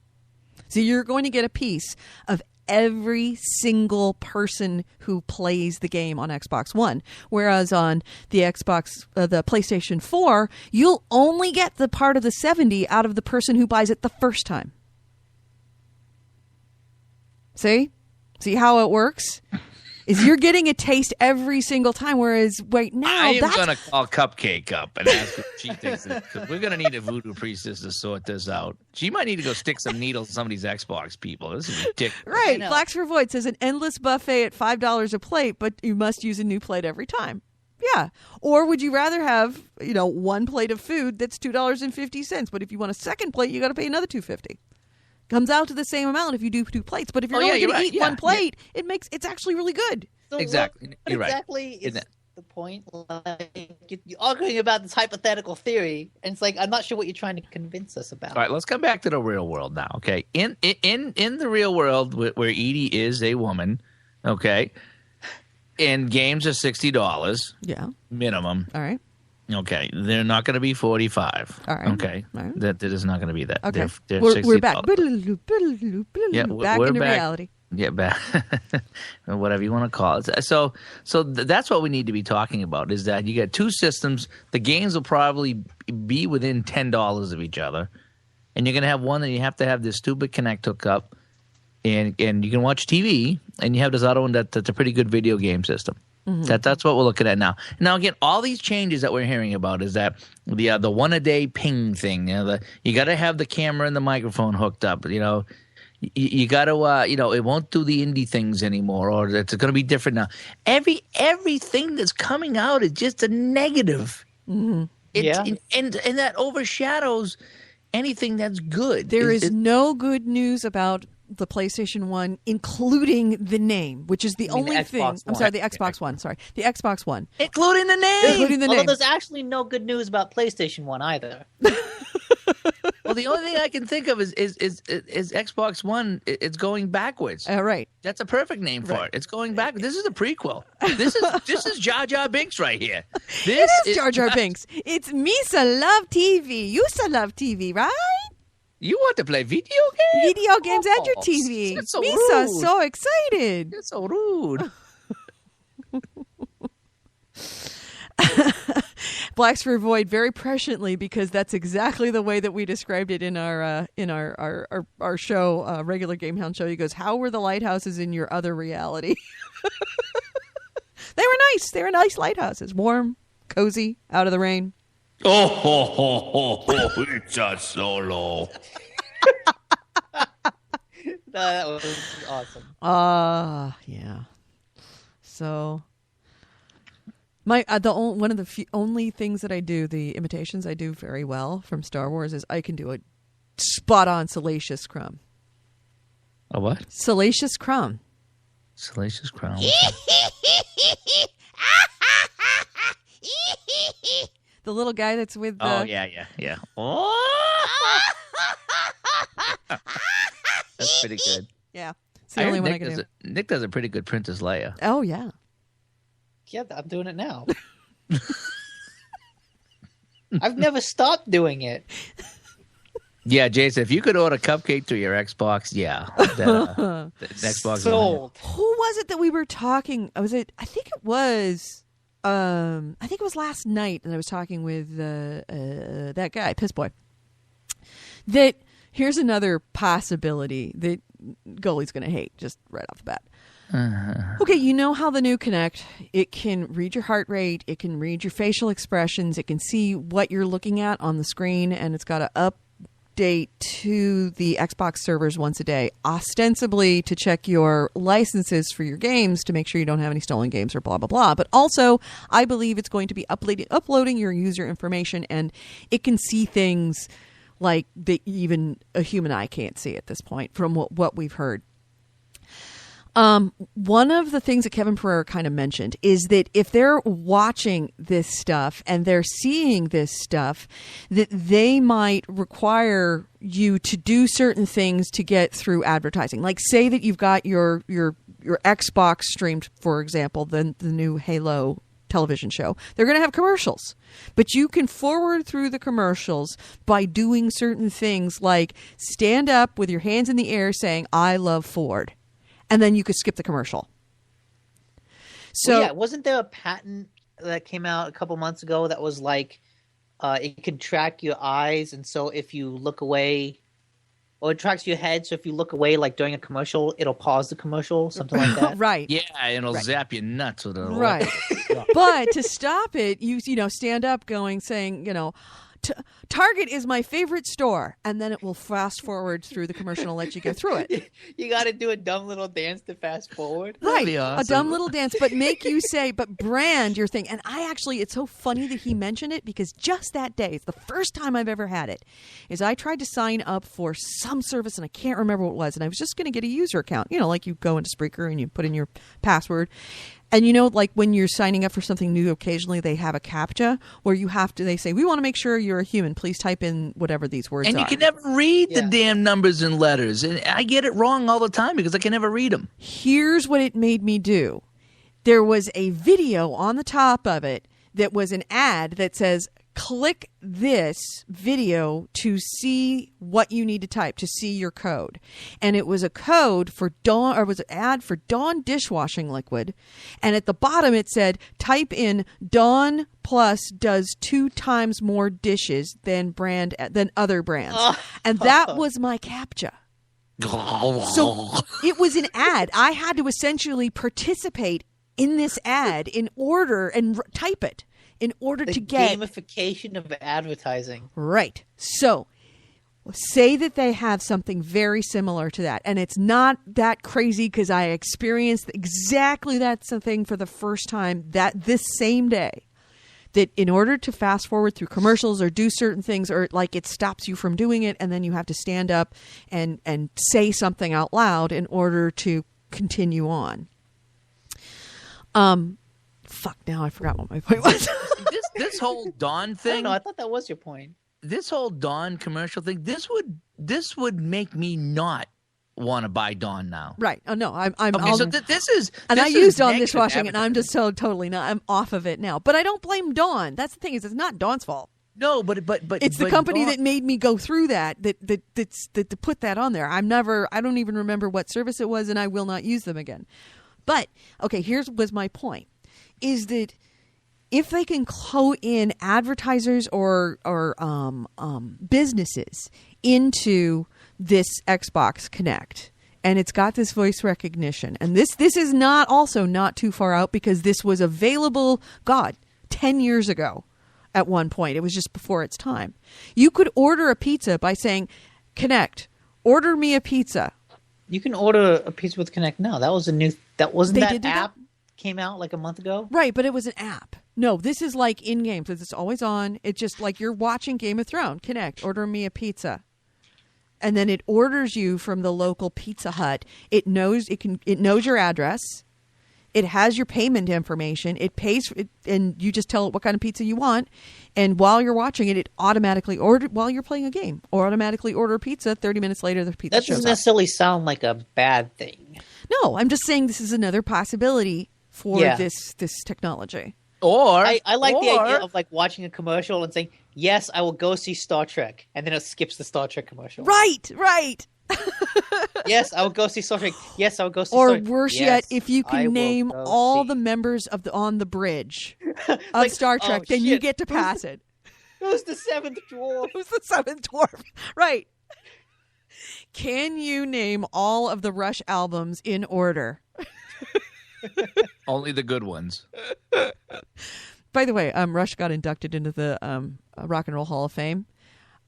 So you're going to get a piece of every single person who plays the game on Xbox One. Whereas on the the PlayStation 4, you'll only get the part of the $70 out of the person who buys it the first time. See how it works? Is you're getting a taste every single time, whereas right now I am going to call Cupcake up and ask what she thinks. Because we're going to need a voodoo priestess to sort this out. She might need to go stick some needles in some of these Xbox people. This is ridiculous. Right. Flax for Void says an endless buffet at $5 a plate, but you must use a new plate every time. Yeah. Or would you rather have, one plate of food that's $2.50, but if you want a second plate, you got to pay another $2.50. Comes out to the same amount if you do 2 plates, but if you're only going to eat one plate, it's actually really good. So exactly, you're right. Exactly is the point. Like, you're arguing about this hypothetical theory, and it's like I'm not sure what you're trying to convince us about. All right, let's come back to the real world now. Okay, in the real world where Edie is a woman, okay, and games are $60, minimum. All right. Okay, they're not going to be 45. All right. Okay, all right. That is not going to be that. Okay, they're we're back. Back into reality. Yeah, back. Whatever you want to call it. So that's what we need to be talking about. Is that you get 2 systems. The games will probably be within $10 of each other, and you're going to have one that you have to have this stupid Kinect hook up, and you can watch TV, and you have this other one that's a pretty good video game system. Mm-hmm. That's what we're looking at now. Now again, all these changes that we're hearing about is that the 1-a-day ping thing. You got to have the camera and the microphone hooked up. You got to it won't do the indie things anymore, or it's going to be different now. Everything that's coming out is just a negative. Mm-hmm. And that overshadows anything that's good. There is no good news about the PlayStation 1, including the name, which is the only thing. I'm sorry, the Xbox One. Sorry, the Xbox One, including the name. Although there's actually no good news about PlayStation 1 either. Well, Well, the only thing I can think of is Xbox One. It's going backwards. Right. That's a perfect name for it. It's going back. This is a prequel. This is Jar Jar Binks right here. This is Jar Jar Binks. It's Misa love TV. You love TV, right? You want to play video games? Video games at your TV. It's so Misa's rude. so excited. You're so rude. Blacksford Void very presciently, because that's exactly the way that we described it in our show, regular Gamehound show. He goes, "How were the lighthouses in your other reality?" They were nice. They were nice lighthouses, warm, cozy, out of the rain. Oh, ho, ho, ho, ho, it's a solo. That was awesome. Yeah. So, one of the only things that I do, the imitations I do very well from Star Wars, is I can do a spot on Salacious Crumb. A what? Salacious Crumb. Salacious Crown. The little guy that's with. Oh yeah. Oh. That's pretty good. Yeah, it's the only one I can do. Nick does a pretty good Princess Leia. Oh yeah. Yeah, I'm doing it now. I've never stopped doing it. Yeah, Jason, if you could order Cupcake to your Xbox, yeah. The Xbox Sold. Who was it that we were talking? Was it? I think it was last night, and I was talking with that guy, Piss Boy. That here's another possibility that Goalie's going to hate just right off the bat. Okay, you know how the new Kinect, it can read your heart rate, it can read your facial expressions, it can see what you're looking at on the screen, and it's got to update to the Xbox servers once a day, ostensibly to check your licenses for your games to make sure you don't have any stolen games or blah, blah, blah. But also, I believe it's going to be uploading your user information, and it can see things like that even a human eye can't see at this point from what we've heard. One of the things that Kevin Pereira kind of mentioned is that if they're watching this stuff and they're seeing this stuff, that they might require you to do certain things to get through advertising. Like say that you've got your Xbox streamed, for example, the new Halo television show. They're going to have commercials, but you can forward through the commercials by doing certain things like stand up with your hands in the air saying, "I love Ford." And then you could skip the commercial. So, well, yeah, wasn't there a patent that came out a couple months ago that was like it could track your eyes, and so if you look away, or it tracks your head, so if you look away, like during a commercial, it'll pause the commercial, something like that. Right. Yeah, and it'll zap you nuts with it. Right. But to stop it, you stand up saying, Target is my favorite store, and then it will fast forward through the commercial and let you go through it. You got to do a dumb little dance to fast forward. Right, awesome. A dumb little dance, but make you say, but brand your thing. And it's so funny that he mentioned it, because just that day, it's the first time I've ever had it, is I tried to sign up for some service, and I can't remember what it was, and I was just going to get a user account. Like you go into Spreaker and you put in your password. And like when you're signing up for something new, occasionally they have a CAPTCHA where they say, we want to make sure you're a human. Please type in whatever these words are. And you can never read the damn numbers and letters. And I get it wrong all the time because I can never read them. Here's what it made me do. There was a video on the top of it that was an ad that says, click this video to see what you need to type, to see your code. And it was a code for Dawn, or was an ad for Dawn dishwashing liquid. And at the bottom it said, type in Dawn Plus does 2 times more dishes than other brands. And that was my CAPTCHA. So it was an ad. I had to essentially participate in this ad in order and type it. In order to get gamification of advertising. Right. So say that they have something very similar to that. And it's not that crazy because I experienced exactly that thing for the first time this same day. That in order to fast forward through commercials or do certain things, or like it stops you from doing it, and then you have to stand up and say something out loud in order to continue on. Fuck, now I forgot what my point was. This whole Dawn I thing. don't know. I thought that was your point. this whole Dawn commercial thing, this would make me not want to buy Dawn now. Right. Oh no, I'm Okay, so this is and this I is used Dawn negative dishwashing, and I'm advertising. just so totally not. I'm off of it now. But I don't blame Dawn. That's the thing, is it's not Dawn's fault. No, but It's the but company Dawn- that made me go through that to put that on there. I don't even remember what service it was, and I will not use them again. But okay, was my point: is that if they can clue in advertisers or businesses into this Xbox Connect, and it's got this voice recognition, and this is not too far out, because this was available, 10 years ago. At one point, it was just before its time. You could order a pizza by saying, "Connect, order me a pizza." You can order a pizza with Connect now. That was a new. That wasn't They that did do that? app came out like a month ago. Right, but it was an app. No, this is like in-game. So it's always on. It's just like you're watching Game of Thrones. Connect, order me a pizza. And then it orders you from the local Pizza Hut. It knows your address. It has your payment information. It pays, and you just tell it what kind of pizza you want. And while you're watching it, it automatically while you're playing a game, or automatically order pizza. 30 minutes later, the pizza That shows doesn't up. necessarily sound like a bad thing. No, I'm just saying this is another possibility for Yeah. this technology. or I like the or- idea of like watching a commercial and saying, "Yes, I will go see Star Trek," and then it skips the Star Trek commercial. Right. Yes, I will go see Star Trek. Yes, I will go see. Or Star Trek. worse Yes, yet, if you I can will name go all see. the members on the bridge of Like, Star oh, Trek, then you shit. get to pass it. Who's the seventh dwarf? Who's the seventh dwarf? Right. Can you name all of the Rush albums in order? only the good ones. By the way, Rush got inducted into the Rock and Roll Hall of Fame.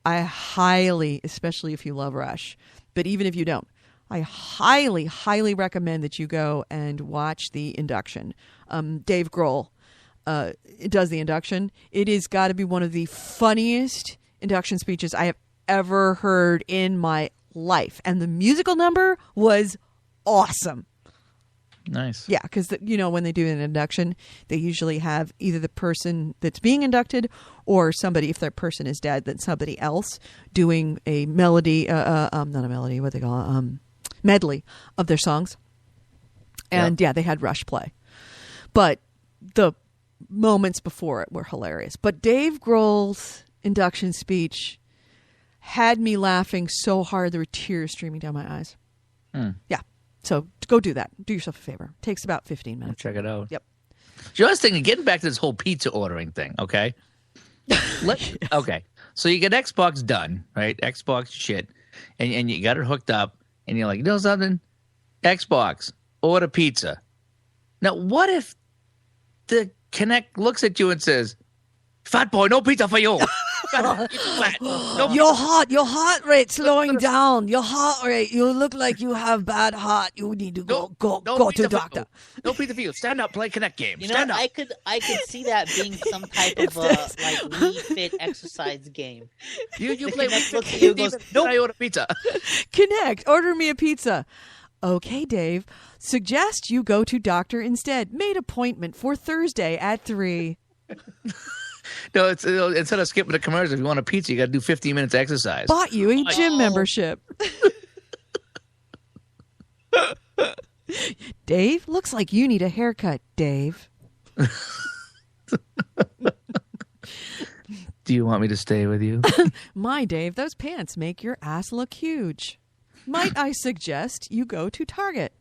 I highly, especially if you love Rush, but even if you don't, I highly, highly recommend that you go and watch the induction. Dave Grohl does the induction. It has got to be one of the funniest induction speeches I have ever heard in my life. And the musical number was awesome. Nice. Yeah, because when they do an induction, they usually have either the person that's being inducted, or somebody, if that person is dead, then somebody else doing a melody, not a melody, what they call it, medley of their songs. And yeah, they had Rush play, but the moments before it were hilarious. But Dave Grohl's induction speech had me laughing so hard there were tears streaming down my eyes. Yeah. So go do that. Do yourself a favor. Takes about 15 minutes. Check it out. Yep. Just thinking, getting back to this whole pizza ordering thing, okay? Okay. So you get Xbox done, right? Xbox shit. And you got it hooked up, and you're like, you know something? Xbox, order pizza. Now, what if the Kinect looks at you and says, "Fat boy, no pizza for you." Fat, no Your heart rate slowing down. Your heart rate. You look like you have bad heart. You need to go to pizza for doctor. you. No pizza for you. Stand up, play Kinect game. You know, Stand up. I could see that being some type of like Wii Fit exercise game. You The play Kinect with looks at you and goes, Nope. I order pizza. Connect. Order me a pizza. Okay, Dave. Suggest you go to doctor instead. Made appointment for Thursday at 3. No, it's instead of skipping the commercial, if you want a pizza, you got to do 15 minutes exercise. Bought you a gym membership. Dave, looks like you need a haircut, Dave. Do you want me to stay with you? My Dave, those pants make your ass look huge. Might I suggest you go to Target?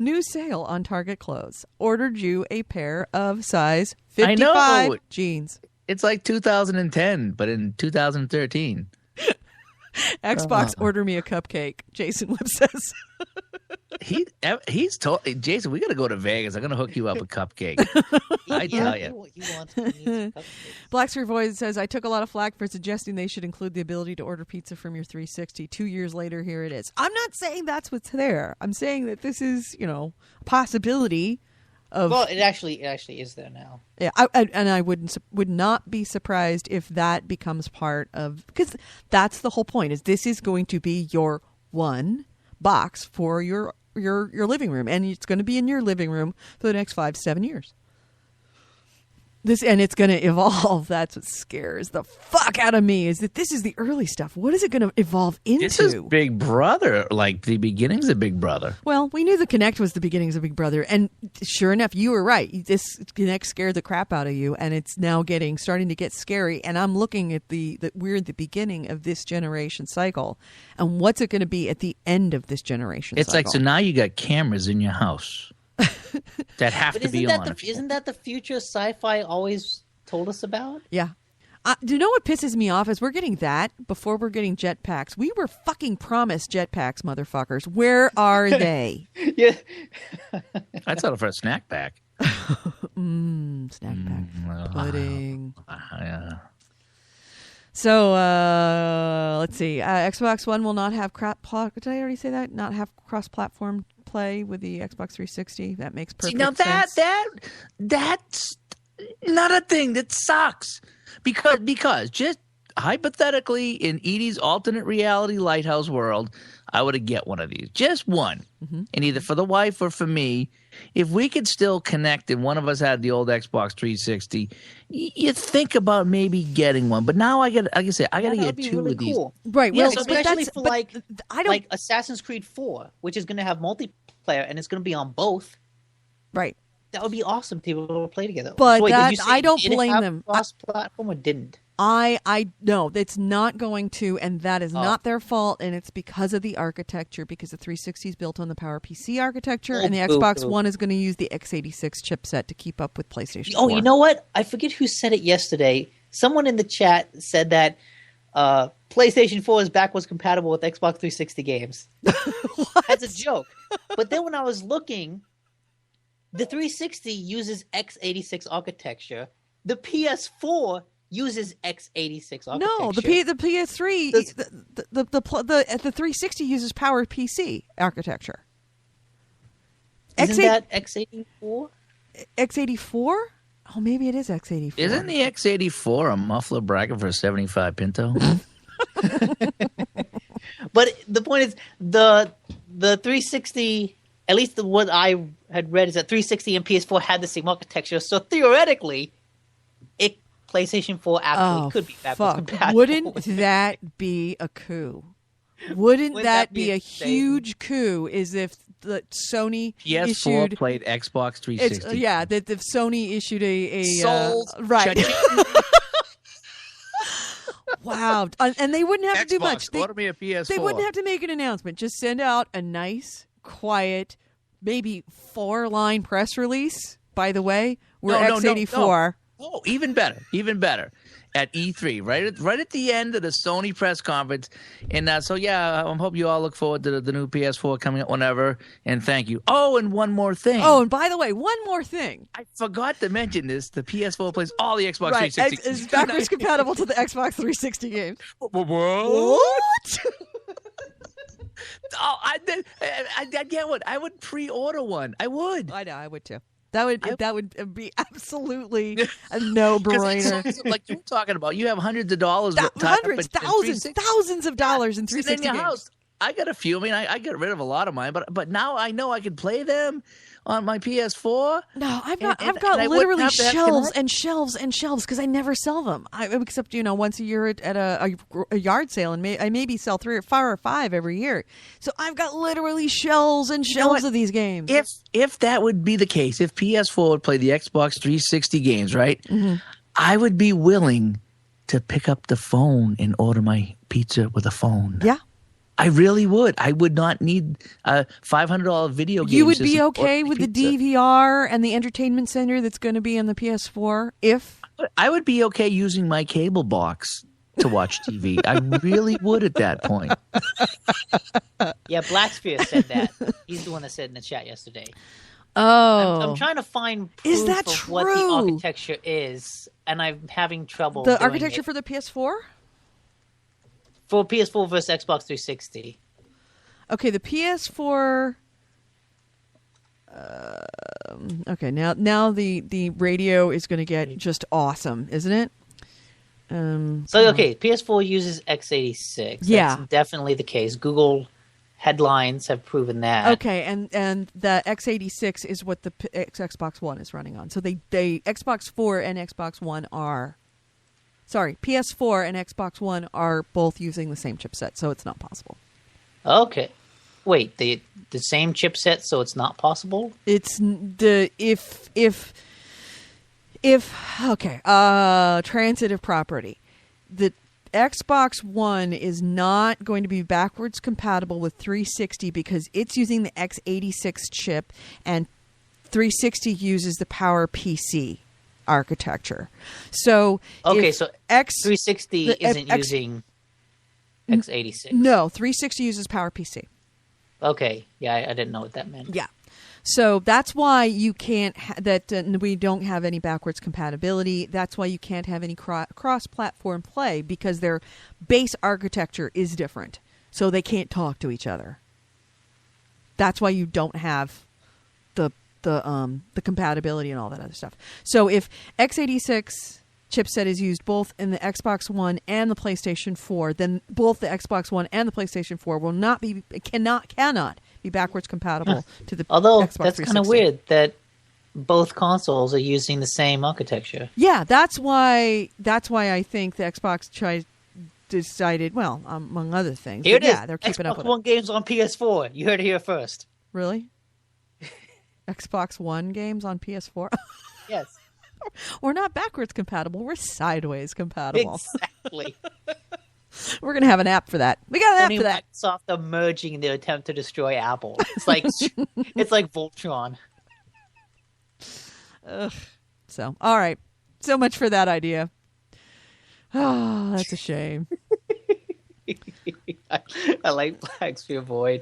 New sale on Target clothes. Ordered you a pair of size 55 I know. jeans. It's like 2010, but in 2013. Xbox, order me a cupcake, Jason Whip says. He's told Jason, we got to go to Vegas. I'm going to hook you up a cupcake. I tell you. He wants to eat some cupcakes. Blacksford Void says, I took a lot of flack for suggesting they should include the ability to order pizza from your 360. 2 years later, here it is. I'm not saying that's what's there. I'm saying that this is, a possibility of... Well, it actually is there now. Yeah, I would not be surprised if that becomes part of... Because that's the whole point, is this is going to be your one box for your living room. And it's going to be in your living room for the next 5 to 7 years. And it's going to evolve. That's what scares the fuck out of me, is that this is the early stuff. What is it going to evolve into? This is Big Brother, like the beginnings of Big Brother. Well, we knew the Kinect was the beginnings of Big Brother, and sure enough, you were right. This Kinect scared the crap out of you, and it's now starting to get scary. And I'm looking at we're at the beginning of this generation cycle, and what's it going to be at the end of this generation cycle? It's like, so now you got cameras in your house that have to be on. Isn't that the future sci-fi always told us about? Yeah. Do you know what pisses me off is we're getting that before we're getting jetpacks. We were fucking promised jetpacks, motherfuckers. Where are they? Yeah. I'd settle for a snack pack. Snack pack. Pudding. Yeah. So, let's see. Xbox One will not have did I already say that? Not have cross-platform play with the Xbox 360. That makes perfect sense. That's not a thing. That sucks. Because just hypothetically, in Edie's alternate reality lighthouse world, I would get one of these. Just one. Mm-hmm. And either for the wife or for me, if we could still connect and one of us had the old Xbox 360, you think about maybe getting one. But now I got to get two really of these. Cool. Right. Yeah, Well, so especially for I don't, like Assassin's Creed 4, which is going to have multiplayer and it's going to be on both. Right. That would be awesome to be able to play together. But so wait, I don't blame them. Cross-platform or didn't? I no, it's not going to, and that is not their fault, and it's because of the architecture, because the 360 is built on the PowerPC architecture, and the Xbox One is going to use the x86 chipset to keep up with PlayStation 4. Oh, you know what? I forget who said it yesterday. Someone in the chat said that PlayStation 4 is backwards compatible with Xbox 360 games. As a joke. But then when I was looking, the 360 uses x86 architecture. The PS4 uses x86 architecture. No, the PS3, the 360 uses PowerPC architecture. Isn't that x84? X84? Oh, maybe it is x84. Isn't the x84 a muffler bracket for a 75 Pinto? But the point is, the 360, at least what I had read, is that 360 and PS4 had the same architecture. So theoretically, PlayStation 4 actually could be backwards compatible. Wouldn't that be a coup? Wouldn't that be a huge coup? Is if the Sony PS4 played Xbox 360. That if Sony issued a sold right. Wow, and they wouldn't have to do much. Order me a PS4. They wouldn't have to make an announcement. Just send out a nice, quiet, maybe 4-line press release. By the way, we're x84. Oh, even better. At E3, right at the end of the Sony press conference. And I hope you all look forward to the new PS4 coming out whenever. And thank you. Oh, and one more thing. Oh, and by the way, one more thing. I forgot to mention this. The PS4 plays all the Xbox 360. It's backwards compatible to the Xbox 360 games. What? Oh, I get one. I would pre-order one. I would. I know, I would too. That would be absolutely a no-brainer. Like you're talking about, you have hundreds of dollars, thousands of dollars in 360 in your games. house. I got a few. I mean, I got rid of a lot of mine, but now I know I can play them on my PS4. No, I've got literally shelves and shelves and shelves because I never sell them. Except once a year at a yard sale, and I maybe sell 3 or 4 or 5 every year. So I've got literally shelves and shelves of these games. If that would be the case, if PS4 would play the Xbox 360 games, right, I would be willing to pick up the phone and order my pizza with a phone. Yeah. I really would. I would not need a $500 video game. You would be okay with the DVR and the entertainment center that's going to be on the PS4 if... I would be okay using my cable box to watch TV. I really would at that point. Yeah, Blackspear said that. He's the one that said in the chat yesterday. Oh. I'm trying to find proof of what the architecture is, and I'm having trouble The architecture for the PS4? For PS4 versus Xbox 360. Okay, the PS4. Okay, now the radio is going to get just awesome, isn't it? PS4 uses x86. Yeah, that's definitely the case. Google headlines have proven that. Okay, and the x86 is what the Xbox One is running on. So they Xbox 4 and Xbox One are... Sorry, PS4 and Xbox One are both using the same chipset, so it's not possible. Okay. Wait, the same chipset, so it's not possible? It's the transitive property. The Xbox One is not going to be backwards compatible with 360 because it's using the x86 chip, and 360 uses the PowerPC architecture. So okay, so 360 isn't using x86. No, 360 uses PowerPC. Okay, yeah, I didn't know what that meant. Yeah. So that's why you can't we don't have any backwards compatibility. That's why you can't have any cross-platform play, because their base architecture is different. So they can't talk to each other. That's why you don't have the compatibility and all that other stuff. So if x86 chipset is used both in the Xbox One and the PlayStation 4, then both the Xbox One and the PlayStation 4 will not be cannot be backwards compatible to the Although Xbox 360. that's kind of weird that both consoles are using the same architecture. Yeah, that's why I think the Xbox decided, well, among other things. Here it is. Yeah, they're keeping Xbox up with One it. games on PS4. You heard it here first. Really? Xbox One games on PS4? Yes. We're not backwards compatible. We're sideways compatible. Exactly. We're going to have an app for that. We got an app for that. Microsoft are merging in their attempt to destroy Apple. It's like Voltron. Ugh. So, all right. So much for that idea. Oh, that's a shame. I like Blacks for Void.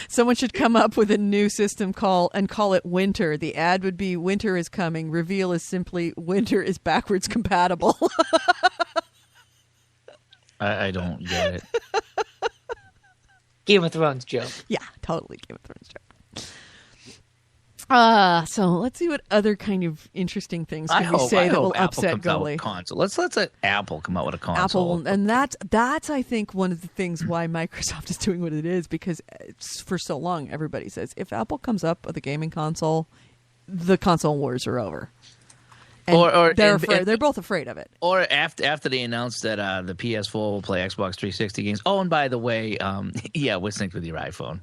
Someone should come up with a new system call it Winter. The ad would be Winter is coming. Reveal is simply Winter is backwards compatible. I don't get it. Game of Thrones joke. Yeah, totally Game of Thrones joke. So let's see what other kind of interesting things can we say that will upset Gully. Console. Let's let Apple come out with a console. Apple, and that's I think one of the things why Microsoft is doing what it is, because for so long everybody says if Apple comes up with a gaming console, the console wars are over. And they're both afraid of it. Or after they announced that the PS4 will play Xbox 360 games. Oh, and by the way, we're synced with your iPhone.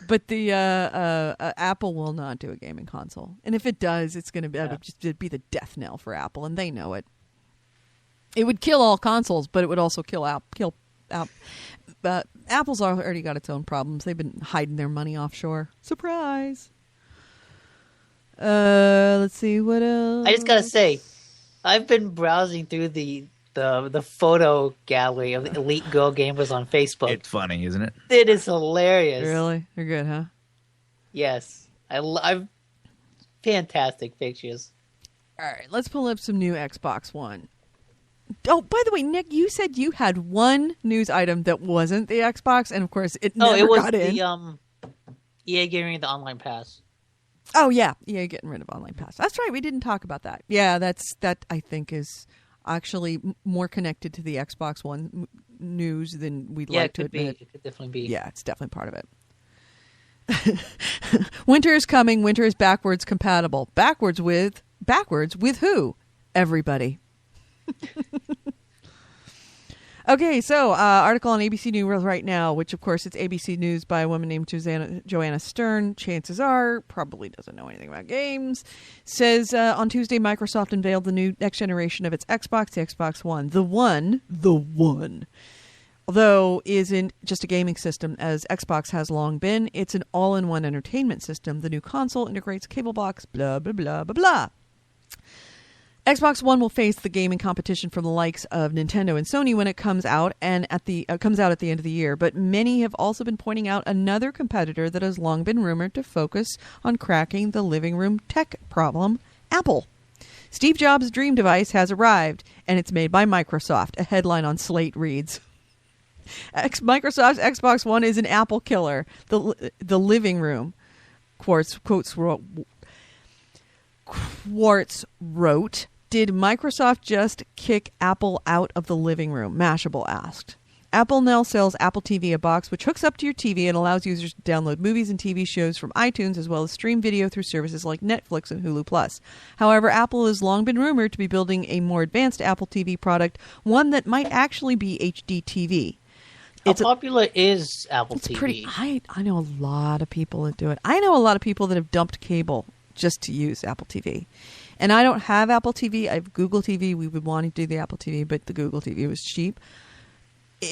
But the Apple will not do a gaming console, and if it does, it's going to be the death knell for Apple, and they know it. It would kill all consoles, but it would also kill Apple. Apple's already got its own problems. They've been hiding their money offshore. Surprise. Let's see what else. I just gotta say, I've been browsing through the photo gallery of the elite girl gamers on Facebook. It's funny, isn't it? It is hilarious. Really? They're good, huh? Yes. I've fantastic pictures. All right, let's pull up some new Xbox One. Oh, by the way, Nick, you said you had one news item that wasn't the Xbox, and of course it never got in. EA getting rid of the online pass. Oh yeah, EA getting rid of online pass. That's right. We didn't talk about that. Yeah, that I think is actually more connected to the Xbox One news than we'd like to admit. It could definitely be. Yeah, it's definitely part of it. Winter is coming. Winter is backwards compatible. Backwards with who? Everybody. Okay, so article on ABC News right now, which of course it's ABC News by a woman named Joanna Stern. Chances are probably doesn't know anything about games. Says on Tuesday, Microsoft unveiled the new next generation of its Xbox, the Xbox One. The one. Although isn't just a gaming system as Xbox has long been, it's an all-in-one entertainment system. The new console integrates cable box, blah, blah, blah, blah, blah. Xbox One will face the gaming competition from the likes of Nintendo and Sony when it comes out comes out at the end of the year. But many have also been pointing out another competitor that has long been rumored to focus on cracking the living room tech problem: Apple. Steve Jobs' dream device has arrived, and it's made by Microsoft. A headline on Slate reads: Microsoft's Xbox One is an Apple killer. The living room, Quartz wrote. Did Microsoft just kick Apple out of the living room? Mashable asked. Apple now sells Apple TV, a box which hooks up to your TV and allows users to download movies and TV shows from iTunes as well as stream video through services like Netflix and Hulu Plus. However, Apple has long been rumored to be building a more advanced Apple TV product, one that might actually be HD TV. How popular is Apple It's TV? pretty. I know a lot of people that do it. I know a lot of people that have dumped cable just to use Apple TV. And I don't have Apple TV. I have Google TV. We would want to do the Apple TV, but the Google TV was cheap.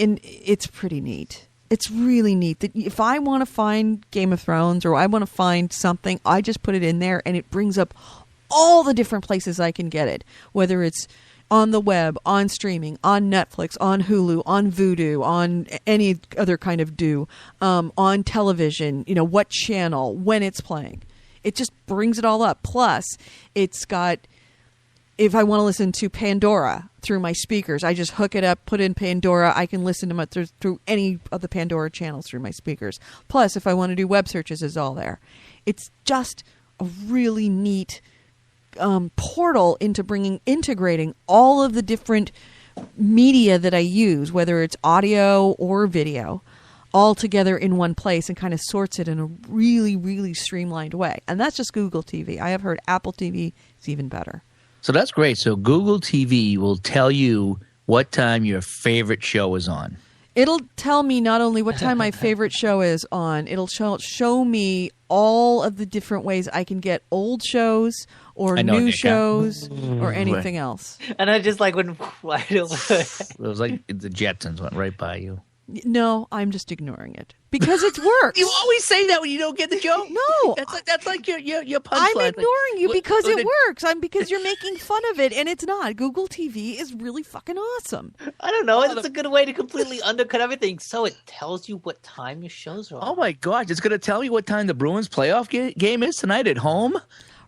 And it's pretty neat. It's really neat that if I want to find Game of Thrones or I want to find something, I just put it in there and it brings up all the different places I can get it, whether it's on the web, on streaming, on Netflix, on Hulu, on Vudu, on any other kind of on television, what channel, when it's playing. It just brings it all up. Plus, it's got, if I want to listen to Pandora through my speakers, I just hook it up, put in Pandora. I can listen to it through any of the Pandora channels through my speakers. Plus, if I want to do web searches, it's all there. It's just a really neat portal into integrating all of the different media that I use, whether it's audio or video, all together in one place and kind of sorts it in a really, really streamlined way. And that's just Google TV. I have heard Apple TV is even better. So that's great. So Google TV will tell you what time your favorite show is on. It'll tell me not only what time my favorite show is on, it'll show me all of the different ways I can get old shows or new shows or anything else. And I just like when I don't. It was like the Jetsons went right by you. No, I'm just ignoring it because it works. You always say that when you don't get the joke. No, that's like your punchline. I'm ignoring you because it works. Because you're making fun of it, and it's not. Google TV is really fucking awesome. I don't know. It's a good way to completely undercut everything. So it tells you what time your shows are on. Oh my gosh! It's going to tell me what time the Bruins playoff game is tonight at home.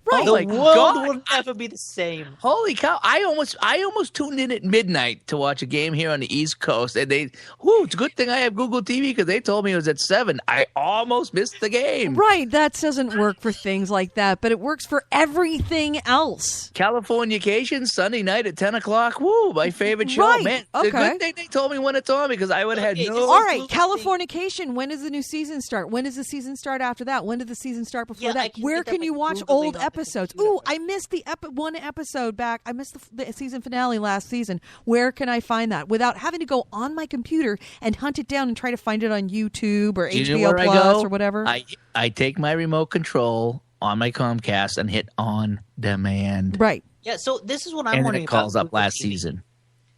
Right. The world will never be the same. Holy cow. I almost tuned in at midnight to watch a game here on the East Coast. And it's a good thing I have Google TV because they told me it was at 7. I almost missed the game. Right. That doesn't work for things like that, but it works for everything else. Californication, Sunday night at 10 o'clock. Woo, my favorite show. Right. Man, okay. The good thing they told me when it's on because I would have had no... All right, Californication, when does the new season start? When does the season start after that? When did the season start before that? Where can you watch old episodes? Ooh, I missed the one episode back. I missed the season finale last season. Where can I find that without having to go on my computer and hunt it down and try to find it on YouTube or HBO Plus or whatever? I take my remote control on my Comcast and hit on demand. Right. Yeah, so this is what I'm wondering about. And it calls up Google last TV. season.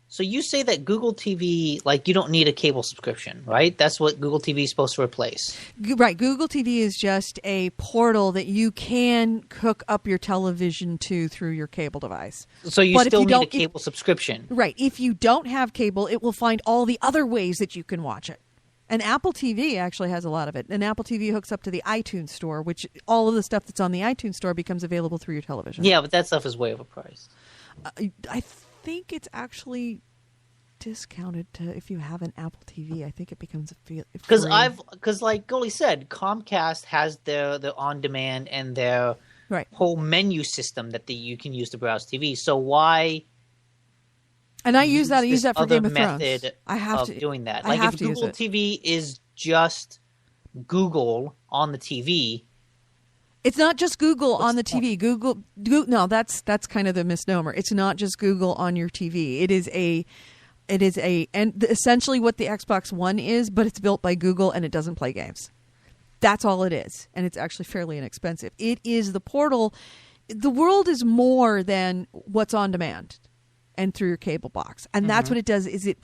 So you say that Google TV, like you don't need a cable subscription, right? That's what Google TV is supposed to replace. Right. Google TV is just a portal that you can hook up your television to through your cable device. So you still need a cable subscription. Right. If you don't have cable, it will find all the other ways that you can watch it. And Apple TV actually has a lot of it. And Apple TV hooks up to the iTunes store, which all of the stuff that's on the iTunes store becomes available through your television. Yeah, but that stuff is way overpriced. I think it's actually discounted to if you have an Apple TV. I think it becomes because like Goalie said, Comcast has their on demand and their whole menu system that you can use to browse TV. So why? And I use that. I use that for Game of Thrones. I have to doing that. Like if Google TV is just Google on the TV. It's not just Google on the TV. Google, no, that's kind of the misnomer. It's not just Google on your TV. It is and essentially what the Xbox One is, but it's built by Google and it doesn't play games. That's all it is, and it's actually fairly inexpensive. It is the portal. The world is more than what's on demand and through your cable box, and that's what it does. Is it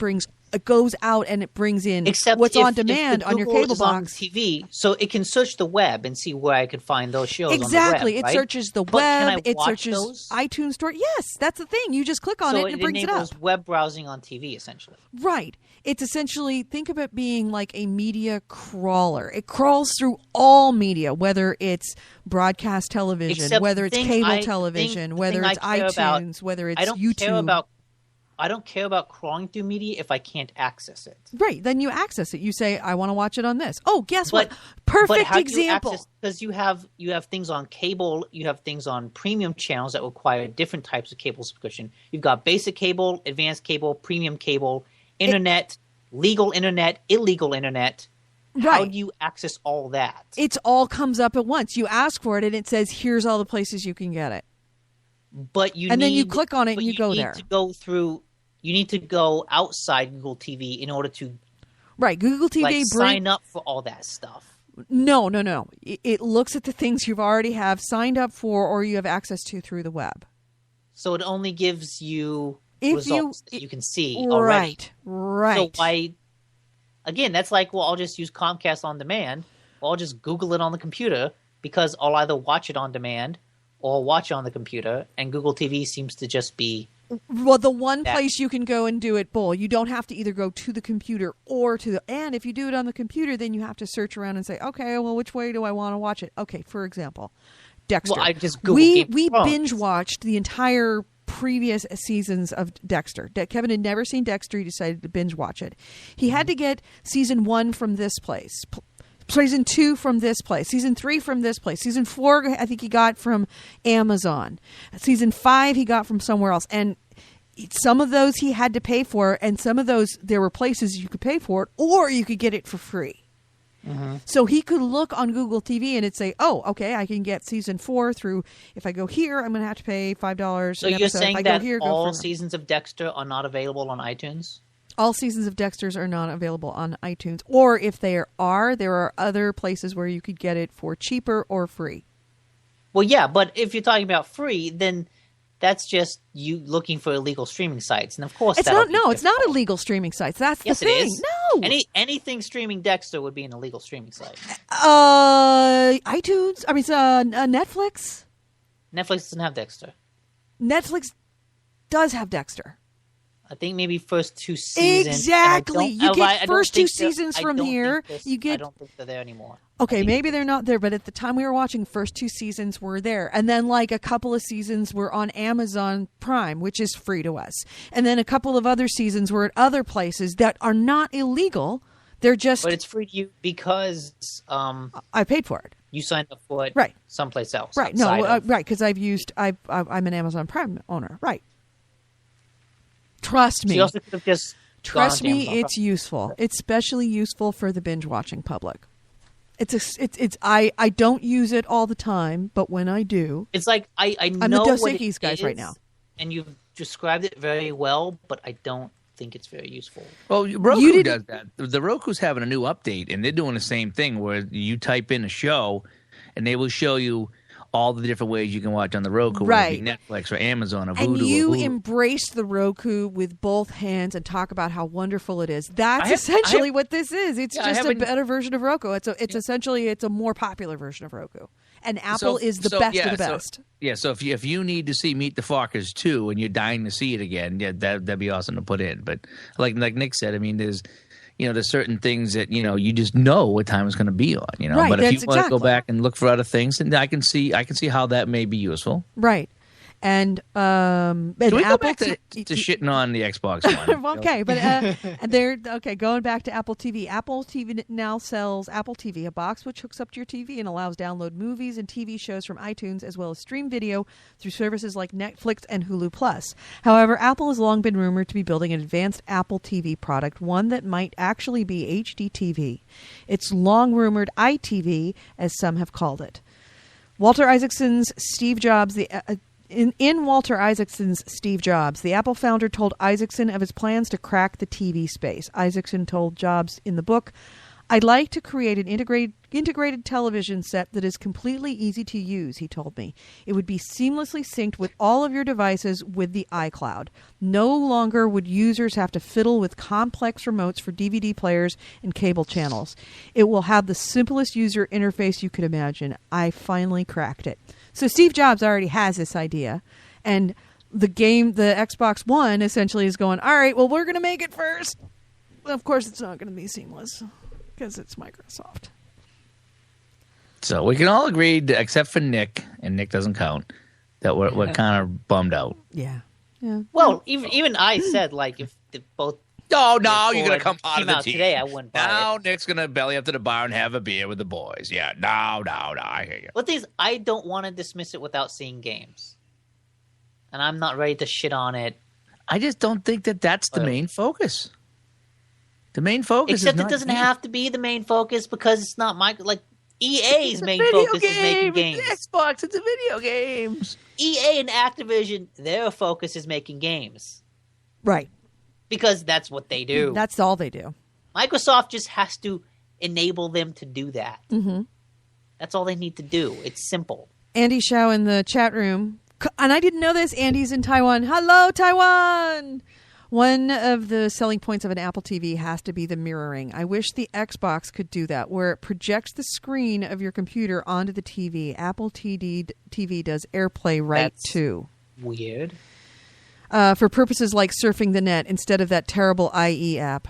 goes out and it brings in what's on demand on your cable box. On TV, so it can search the web and see where I can find those shows. Exactly, on the web, it searches the web. It searches iTunes Store. Yes, that's the thing. You just click on it and it brings it up. So it enables web browsing on TV, essentially. Right. It's essentially, think of it being like a media crawler. It crawls through all media, whether it's broadcast television, whether it's cable television, whether it's iTunes, whether it's YouTube. I don't care about crawling through media if I can't access it. Right. Then you access it. You say, I want to watch it on this. Oh, guess what? Perfect example. Because you have things on cable, you have things on premium channels that require different types of cable subscription. You've got basic cable, advanced cable, premium cable, internet, legal internet, illegal internet. How Right. do you access all that? It's all comes up at once. You ask for it, and it says, "Here's all the places you can get it." But you And need, then you click on it, but and you go need there. to go through. You need to go outside Google TV in order to Right. Google TV like sign up for all that stuff. No. It looks at the things you've already have signed up for or you have access to through the web. So it only gives you If results that you can see already. Right. So why? Again, that's like, well, I'll just use Comcast on demand. Or I'll just Google it on the computer because I'll either watch it on demand or watch it on the computer. And Google TV seems to just be Well, the one place you can go and do it both. You don't have to either go to the computer or to the. And if you do it on the computer, then you have to search around and say, okay, well, which way do I want to watch it? Okay, for example, Dexter. Well, I just Google we Game of Thrones. binge watched the entire previous seasons of Dexter. Kevin had never seen Dexter. He decided to binge watch it. He had to get season 1 from this place. Season 2 from this place. Season 3 from this place. Season 4, I think he got from Amazon. Season 5, he got from somewhere else. And some of those he had to pay for, and some of those, there were places you could pay for it, or you could get it for free. So he could look on Google TV and it'd say, oh, okay, I can get season 4 through, if I go here, I'm going to have to pay $5 So an you're episode. saying if I that go here, all go for seasons of Dexter are not available on iTunes? all seasons of Dexter's are not available on iTunes. Or if there are other places where you could get it for cheaper or free. Well, yeah, but if you're talking about free, then that's just you looking for illegal streaming sites, and of course It's that'll not. be No, it's not difficult. illegal streaming sites. That's Yes, the it thing. is. No. Anything streaming Dexter would be an illegal streaming site. iTunes. I mean, Netflix. Netflix doesn't have Dexter. Netflix does have Dexter. I think maybe first 2 seasons. Exactly. And I don't- You I get don't first 2 think they're- seasons I from don't here. think this- You I get. don't think they're there anymore. Okay, I think- maybe they're not there, but at the time we were watching, first 2 seasons were there. And then like a couple of seasons were on Amazon Prime, which is free to us. And then a couple of other seasons were at other places that are not illegal. They're just, But it's free to you because I paid for it. you signed up for it Right. someplace else. Right. No, outside of- right. Because I'm an Amazon Prime owner. Right. Trust So me. you also could have just Trust gone onto me, Amazon it's useful. It's especially useful for the binge watching public. I don't use it all the time, but when I do, It's like I know I'm the Dos what Equis it guys right is, now. and you've described it very well, but I don't think it's very useful. Well, You Roku didn't- does that. The Roku's having a new update, and they're doing the same thing where you type in a show, and they will show you all the different ways you can watch on the Roku, whether it be Netflix or Amazon or and Vudu you or Hulu. embrace the Roku with both hands and talk about how wonderful it is. That's I have- essentially what this is. It's Yeah, I just a haven't- better version of Roku. It's essentially a more popular version of Roku. And Apple is the best of the best. So if you need to see Meet the Fockers 2 and you're dying to see it again, yeah, that'd be awesome to put in. But like Nick said, I mean, there's certain things that you just know what time it's going to be on. Right, but if you that's want to go exactly. back and look for other things, then I can see how that may be useful. Right. And Can we go Apple back to shitting on the Xbox One? Okay, but going back to Apple TV. Apple TV now sells Apple TV, a box which hooks up to your TV and allows download movies and TV shows from iTunes as well as stream video through services like Netflix and Hulu Plus. However, Apple has long been rumored to be building an advanced Apple TV product, one that might actually be HD TV. It's long rumored iTV, as some have called it. Walter Isaacson's Steve Jobs, In Walter Isaacson's Steve Jobs, the Apple founder told Isaacson of his plans to crack the TV space. Isaacson told Jobs in the book, "I'd like to create an integrated television set that is completely easy to use," he told me. "It would be seamlessly synced with all of your devices with the iCloud. No longer would users have to fiddle with complex remotes for DVD players and cable channels. It will have the simplest user interface you could imagine. I finally cracked it." So Steve Jobs already has this idea, and the Xbox One essentially is going, all right, well, we're going to make it first. Of course, it's not going to be seamless because it's Microsoft. So we can all agree, except for Nick, and Nick doesn't count, that we're kind of bummed out. Yeah. Well, even I said like if both. No, you're gonna come out came of the out team today, I wouldn't buy Now it. Nick's gonna belly up to the bar and have a beer with the boys. Yeah, no, I hear you. But the thing is, I don't want to dismiss it without seeing games, and I'm not ready to shit on it. I just don't think that that's the main focus. The main focus Except is it not doesn't games. have to be the main focus because it's not like EA's main Video focus is making game. games. It's the Xbox. It's a video games. EA and Activision, their focus is making games Right. because that's what they do. That's all they do. Microsoft just has to enable them to do that. Mm-hmm. That's all they need to do. It's simple. Andy Shao in the chat room. And I didn't know this. Andy's in Taiwan. Hello, Taiwan! One of the selling points of an Apple TV has to be the mirroring. I wish the Xbox could do that, where it projects the screen of your computer onto the TV. Apple TV does AirPlay right, That's too. Weird. For purposes like surfing the net instead of that terrible IE app.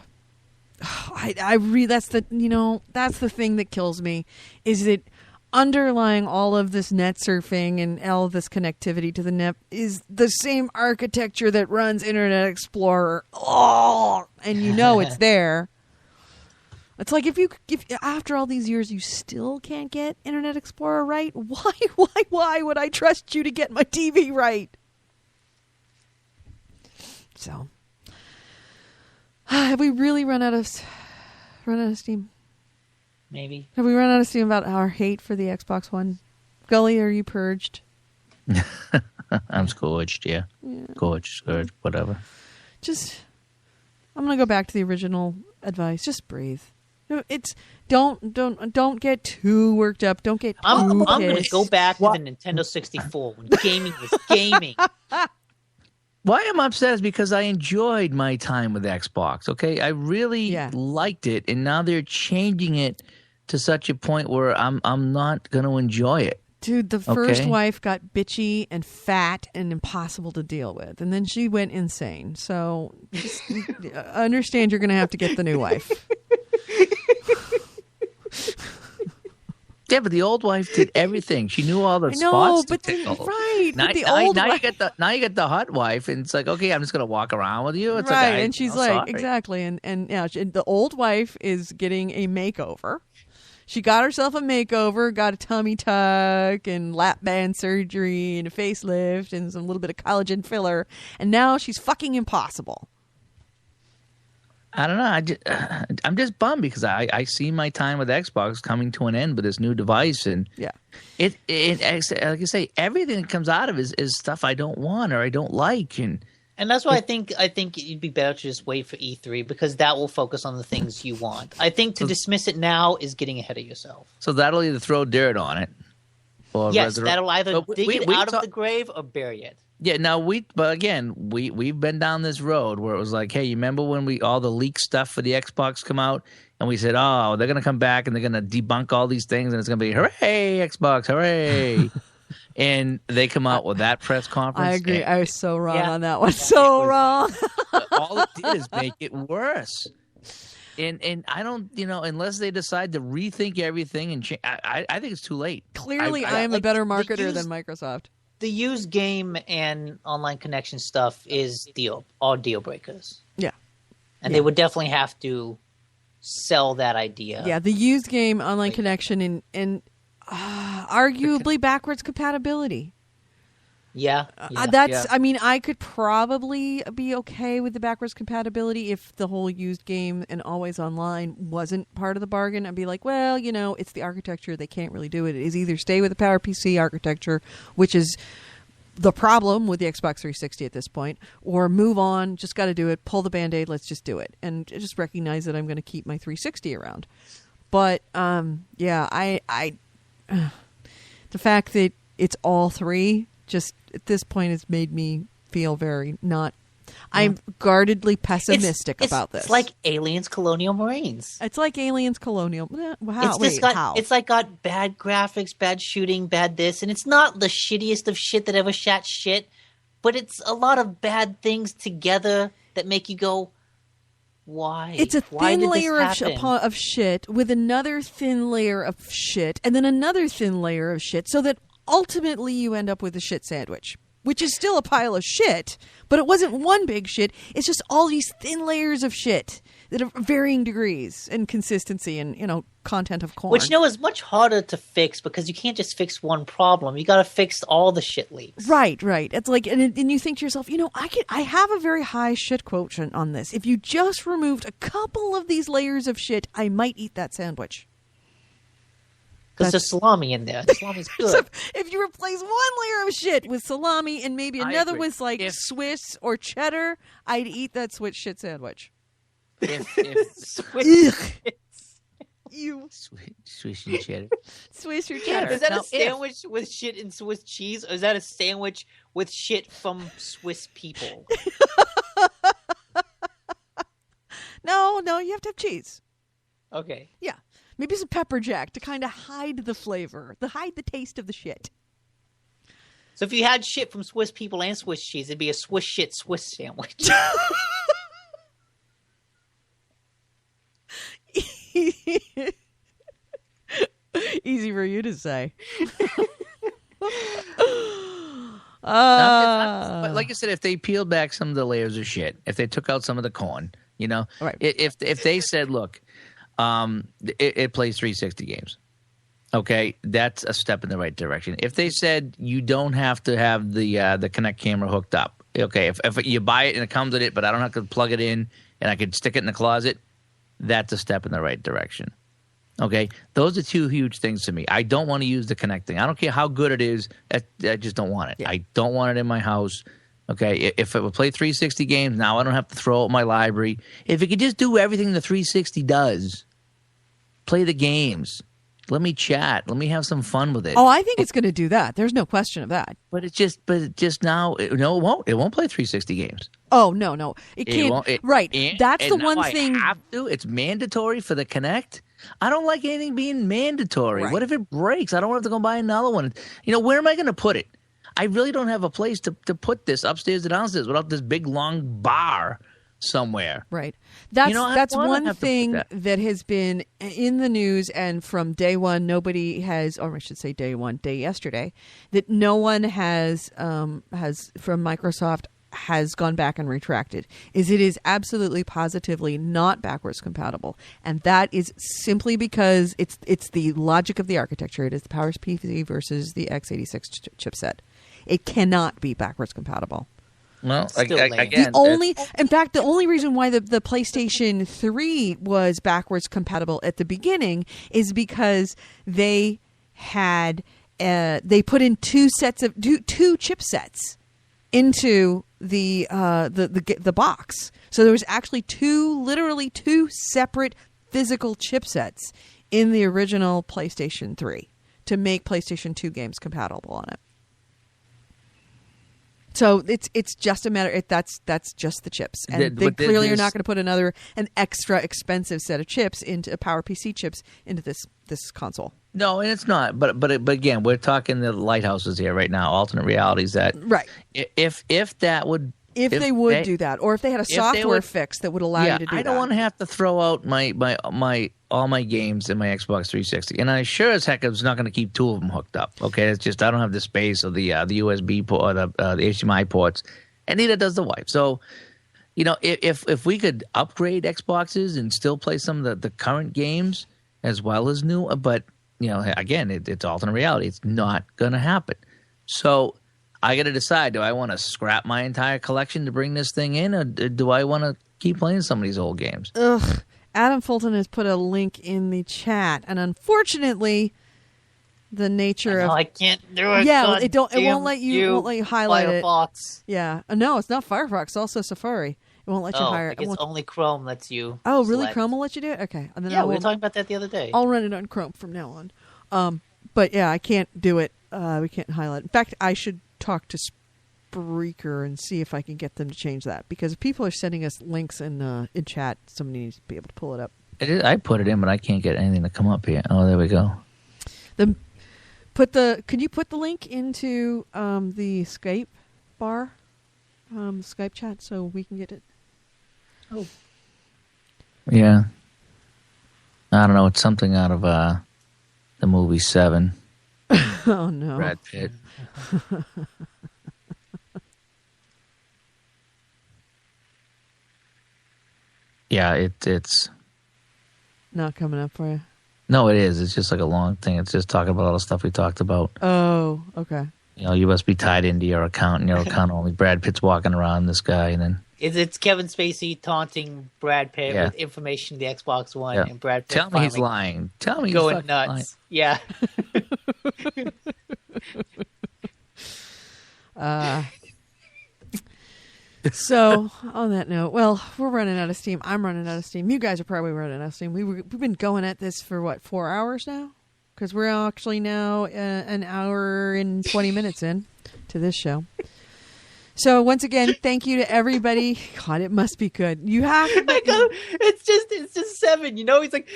That's the thing that kills me, is that underlying all of this net surfing and all of this connectivity to the net is the same architecture that runs Internet Explorer. Oh, and it's there. It's like if after all these years you still can't get Internet Explorer right, why would I trust you to get my TV right? So, have we really run out of steam? Maybe. Have we run out of steam about our hate for the Xbox One? Gully, are you purged? I'm scorched, yeah. Scorched, whatever. I'm gonna go back to the original advice. Just breathe. It's don't get too worked up. Don't get too I'm going to pissed. go back to the Nintendo 64 when gaming was gaming. Why I'm upset is because I enjoyed my time with Xbox, okay? I really liked it, and now they're changing it to such a point where I'm not going to enjoy it. Dude, the first wife got bitchy and fat and impossible to deal with, and then she went insane. So just understand you're going to have to get the new wife. Yeah, but the old wife did everything. She knew all the spots to tickle. Right. Now, but the old now wife, you get the hot wife, and it's like, okay, I'm just going to walk around with you. It's right, like, and she's like, exactly. And the old wife is getting a makeover. She got herself a makeover, got a tummy tuck and lap band surgery and a facelift and some little bit of collagen filler, and now she's fucking impossible. I don't know. I'm just bummed because I see my time with Xbox coming to an end with this new device, and it like I say, everything that comes out of it is stuff I don't want or I don't like, and that's why I think it'd be better to just wait for E3 because that will focus on the things you want. I think to dismiss it now is getting ahead of yourself. So that'll either throw dirt on it, or that'll either dig it out of the grave or bury it. Yeah, now we've been down this road where it was like, hey, you remember when all the leak stuff for the Xbox come out, and we said, oh, they're gonna come back and they're gonna debunk all these things, and it's gonna be hooray, Xbox, hooray. And they come out with that press conference. I agree. I was so wrong on that one. So wrong. All it did is make it worse. And I don't, unless they decide to rethink everything and change, I think it's too late. Clearly, I am a better marketer than Microsoft. The used game and online connection stuff is all deal breakers. Yeah. And they would definitely have to sell that idea. Yeah, the used game, online connection, and arguably backwards compatibility. I mean, I could probably be okay with the backwards compatibility if the whole used game and always online wasn't part of the bargain. I'd be like, well, it's the architecture. They can't really do it. It is either stay with the PowerPC architecture, which is the problem with the Xbox 360 at this point, or move on, just got to do it, pull the Band-Aid, let's just do it. And just recognize that I'm going to keep my 360 around. But, the fact that it's all three just at this point has made me feel very not. I'm guardedly pessimistic about this. It's like Aliens Colonial Marines. It's like Aliens Colonial. How? It's like got bad graphics, bad shooting, bad this, and it's not the shittiest of shit that ever shot shit, but it's a lot of bad things together that make you go, why? It's a thin layer of shit with another thin layer of shit and then another thin layer of shit, so that ultimately you end up with a shit sandwich, which is still a pile of shit, but it wasn't one big shit. It's just all these thin layers of shit that have varying degrees and consistency and, content of corn. Which, is much harder to fix because you can't just fix one problem. You got to fix all the shit leaks. Right. It's like, and you think to yourself, I have a very high shit quotient on this. If you just removed a couple of these layers of shit, I might eat that sandwich. Because there's salami in there. The salami's good. So if you replace one layer of shit with salami and maybe another with Swiss or cheddar, I'd eat that Swiss shit sandwich. Swiss and cheddar. Swiss or cheddar. Is that a sandwich with shit and Swiss cheese, or is that a sandwich with shit from Swiss people? No, you have to have cheese. Okay. Yeah. Maybe some pepper jack to kind of hide the flavor, hide the taste of the shit. So if you had shit from Swiss people and Swiss cheese, it'd be a Swiss shit Swiss sandwich. Easy for you to say. But like I said, if they peeled back some of the layers of shit, if they took out some of the corn, right. if they said, look, it plays 360 games. Okay, that's a step in the right direction. If they said you don't have to have the Kinect camera hooked up, okay, if you buy it and it comes with it, but I don't have to plug it in and I could stick it in the closet, that's a step in the right direction. Okay, those are two huge things to me. I don't want to use the Kinect thing. I don't care how good it is. I just don't want it. Yeah. I don't want it in my house. Okay, if it would play 360 games, now I don't have to throw out my library. If it could just do everything the 360 does, play the games. Let me chat. Let me have some fun with it. Oh, I think it's going to do that. There's no question of that. But it just now, it won't. It won't play 360 games. Oh, no. It can't. Right. That's the one thing. I have to. It's mandatory for the Kinect. I don't like anything being mandatory. Right. What if it breaks? I don't have to go buy another one. Where am I going to put it? I really don't have a place to put this upstairs or downstairs without this big, long bar somewhere. Right. That's one thing that has been in the news, and from day one, nobody has, or I should say day yesterday, that no one has from Microsoft has gone back and retracted, is it is absolutely positively not backwards compatible. And that is simply because it's the logic of the architecture. It is the PowerPC versus the x86 chipset. It cannot be backwards compatible. Well, again, in fact, the only reason why the PlayStation 3 was backwards compatible at the beginning is because they had they put in two chipsets into the box. So there was actually literally two separate physical chipsets in the original PlayStation 3 to make PlayStation 2 games compatible on it. So it's just a matter. That's just the chips, and they clearly are not going to put an extra expensive set of chips into PowerPC chips into this console. No, and it's not. But again, we're talking the lighthouses here right now, alternate realities. That right. If they would do that, or if they had a software fix that would allow you to do that. I don't want to have to throw out my all my games in my Xbox 360, and I sure as heck was not going to keep two of them hooked up. Okay, it's just I don't have the space or the USB port or the HDMI ports, and neither does the wife. So, if we could upgrade Xboxes and still play some of the current games as well as new, but again, it's alternate reality. It's not going to happen. So I got to decide: do I want to scrap my entire collection to bring this thing in, or do I want to keep playing some of these old games? Ugh. Adam Fulton has put a link in the chat, and unfortunately, the nature of I can't do it. Yeah, it won't let you highlight Firefox. it. Yeah, no, it's not Firefox. It's also Safari. It won't let you hire it. It's only Chrome lets you. Oh, really? Select. Chrome will let you do it? Okay. And then we were talking about that the other day. I'll run it on Chrome from now on. But yeah, I can't do it. We can't highlight. In fact, I should talk to Spreaker and see if I can get them to change that, because if people are sending us links in chat, somebody needs to be able to pull it up. I put it in, but I can't get anything to come up here. Oh, there we go. Can you put the link into the Skype bar, Skype chat, so we can get it? Oh, yeah. I don't know. It's something out of the movie Seven. Oh no, Brad Pitt. Yeah, Yeah, it's Not coming up for you. no, it is. It's just like a long thing. It's just talking about all the stuff we talked about. Oh, okay. You know, you must be tied into your account, and your account only. Brad Pitt's walking around this guy, and then It's Kevin Spacey taunting Brad Pitt Yeah. with information the Xbox One, yeah. and Brad Pitt Tell me he's finally lying. Tell me he's going fucking nuts. lying. Yeah. So, on that note, well, we're running out of steam. I'm running out of steam. You guys are probably running out of steam. We've been going at this for, what, 4 hours now? Because we're actually now an hour and 20 minutes in to this show. So, once again, thank you to everybody. God, it must be good. You have to... It's just 7, you know? He's like,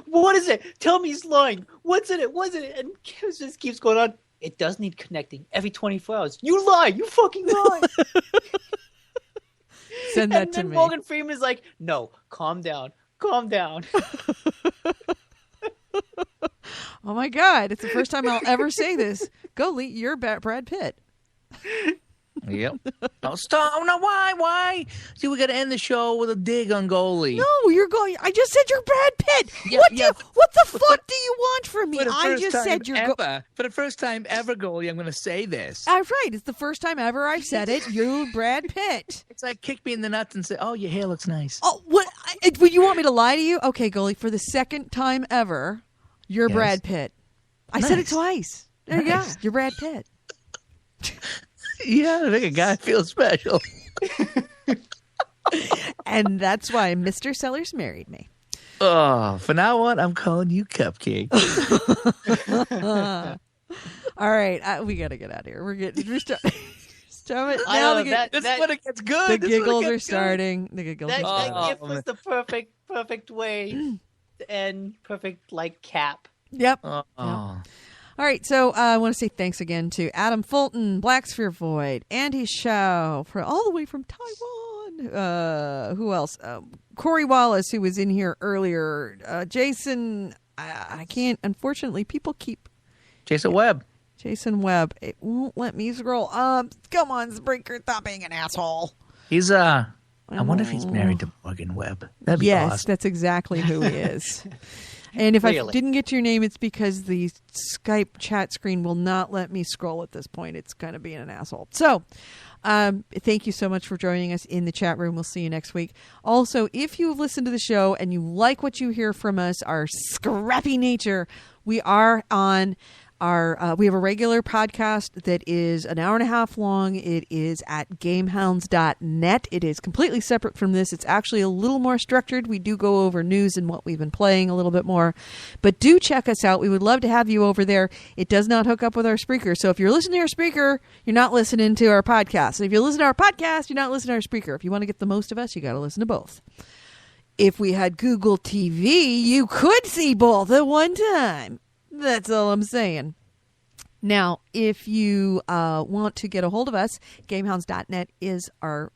what is it? Tell me he's lying. What's in it? What's in it? And Kevin just keeps going on. It does need connecting every 24 hours. You lie. You fucking lie. Send that and to then me. Morgan Freeman's like, no, calm down. Calm down. Oh, my God. It's the first time I'll ever say this. Goalie, you're Brad Pitt. Yep. Oh, stop. No, why? See, we got to end the show with a dig on goalie. No, you're going. I just said you're Brad Pitt. Yeah, What the fuck do you want from me? For the I first just time said you're. ever. For the first time ever, goalie, I'm going to say this. Right. It's the first time ever I've said it. You're Brad Pitt. It's like kick me in the nuts and say, "Oh, your hair looks nice." Oh, what? Would you want me to lie to you? Okay, goalie. For the second time ever, you're Yes. Brad Pitt. I said it Nice. twice. There you go. You're Brad Pitt. Yeah, I make a guy feel special. And that's why Mr. Sellers married me. Oh, from now on, I'm calling you Cupcake. All right, we got to get out of here. We're starting. I Now know, the, that- This is when it gets good. the This is when it giggles gets are good. starting. The giggles That, are that starting. gift was the perfect way to end, perfect like cap. Yep. Oh. All right, so I want to say thanks again to Adam Fulton, Black Sphere Void, Andy Shao, all the way from Taiwan. Who else? Corey Wallace, who was in here earlier. Jason, I can't, unfortunately, people keep... Jason Webb. Jason Webb. It won't let me scroll. Come on, Spreaker, stop being an asshole. He's I wonder if he's married to Morgan Webb. That'd be Yes, awesome. that's exactly who he is. And if I Really? didn't get your name, it's because the Skype chat screen will not let me scroll at this point. It's kind of being an asshole. So, thank you so much for joining us in the chat room. We'll see you next week. Also, if you've listened to the show and you like what you hear from us, our scrappy nature, we are on we have a regular podcast that is an hour and a half long. It is at gamehounds.net. It is completely separate from this. It's actually a little more structured. We do go over news and what we've been playing a little bit more. But do check us out. We would love to have you over there. It does not hook up with our Spreaker. So if you're listening to our Spreaker, you're not listening to our podcast. And if you listen to our podcast, you're not listening to our Spreaker. If you want to get the most of us, you got to listen to both. If we had Google TV, you could see both at one time. That's all I'm saying. Now, if you want to get a hold of us, gamehounds.net is our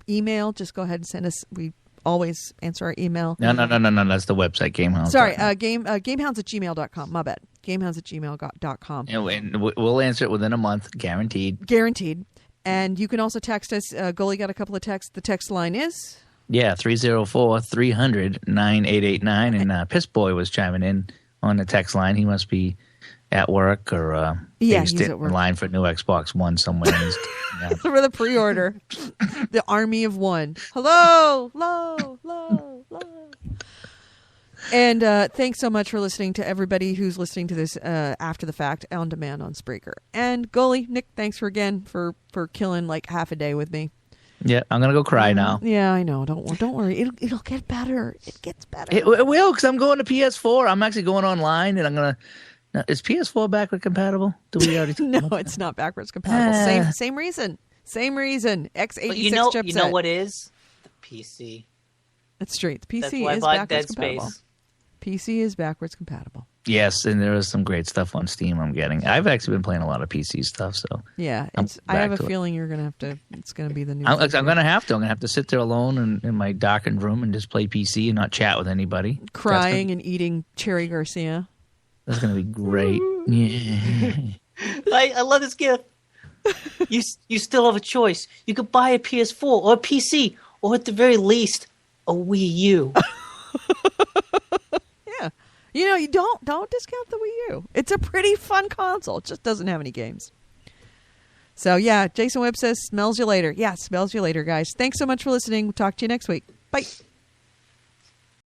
email. Just go ahead and send us. We always answer our email. No. That's the website, Gamehounds. Sorry, gamehounds@gmail.com. My bad. Gamehounds@gmail.com. And we'll answer it within a month, guaranteed. Guaranteed. And you can also text us. Goalie got a couple of texts. The text line is? Yeah, 304-300-9889. And Piss Boy was chiming in on the text line. He must be at work or Yeah, maybe he's standing at work. in line for a new Xbox One somewhere. Yeah. For the pre-order. The army of one. Hello. And thanks so much for listening to everybody who's listening to this after the fact on demand on Spreaker. And Goalie, Nick, thanks for killing like half a day with me. Yeah, I'm gonna go cry now. Yeah, I know. Don't worry. It'll get better. It gets better. It will, because I'm going to PS4. I'm actually going online, and I'm gonna. Now, is PS4 backward compatible? Do we already? No, it's not backwards compatible. Same reason. X86 But chipset. you know what is? The PC. That's straight. The That's PC why I is bought backwards Dead compatible. Space. PC is backwards compatible. Yes, and there is some great stuff on Steam I'm getting. I've actually been playing a lot of PC stuff, so Yeah, I'm I have a back to it. feeling you're gonna have to. It's gonna be the new. I'm gonna have to. I'm gonna have to sit there alone in my darkened room and just play PC and not chat with anybody. crying and eating Cherry Garcia. That's gonna be great. Yeah. I love this gift. You still have a choice. You could buy a PS4 or a PC, or at the very least, a Wii U. Yeah. You don't discount the Wii U. It's a pretty fun console. It just doesn't have any games. So, yeah, Jason Webb says, smells you later. Yeah, smells you later, guys. Thanks so much for listening. We'll talk to you next week. Bye.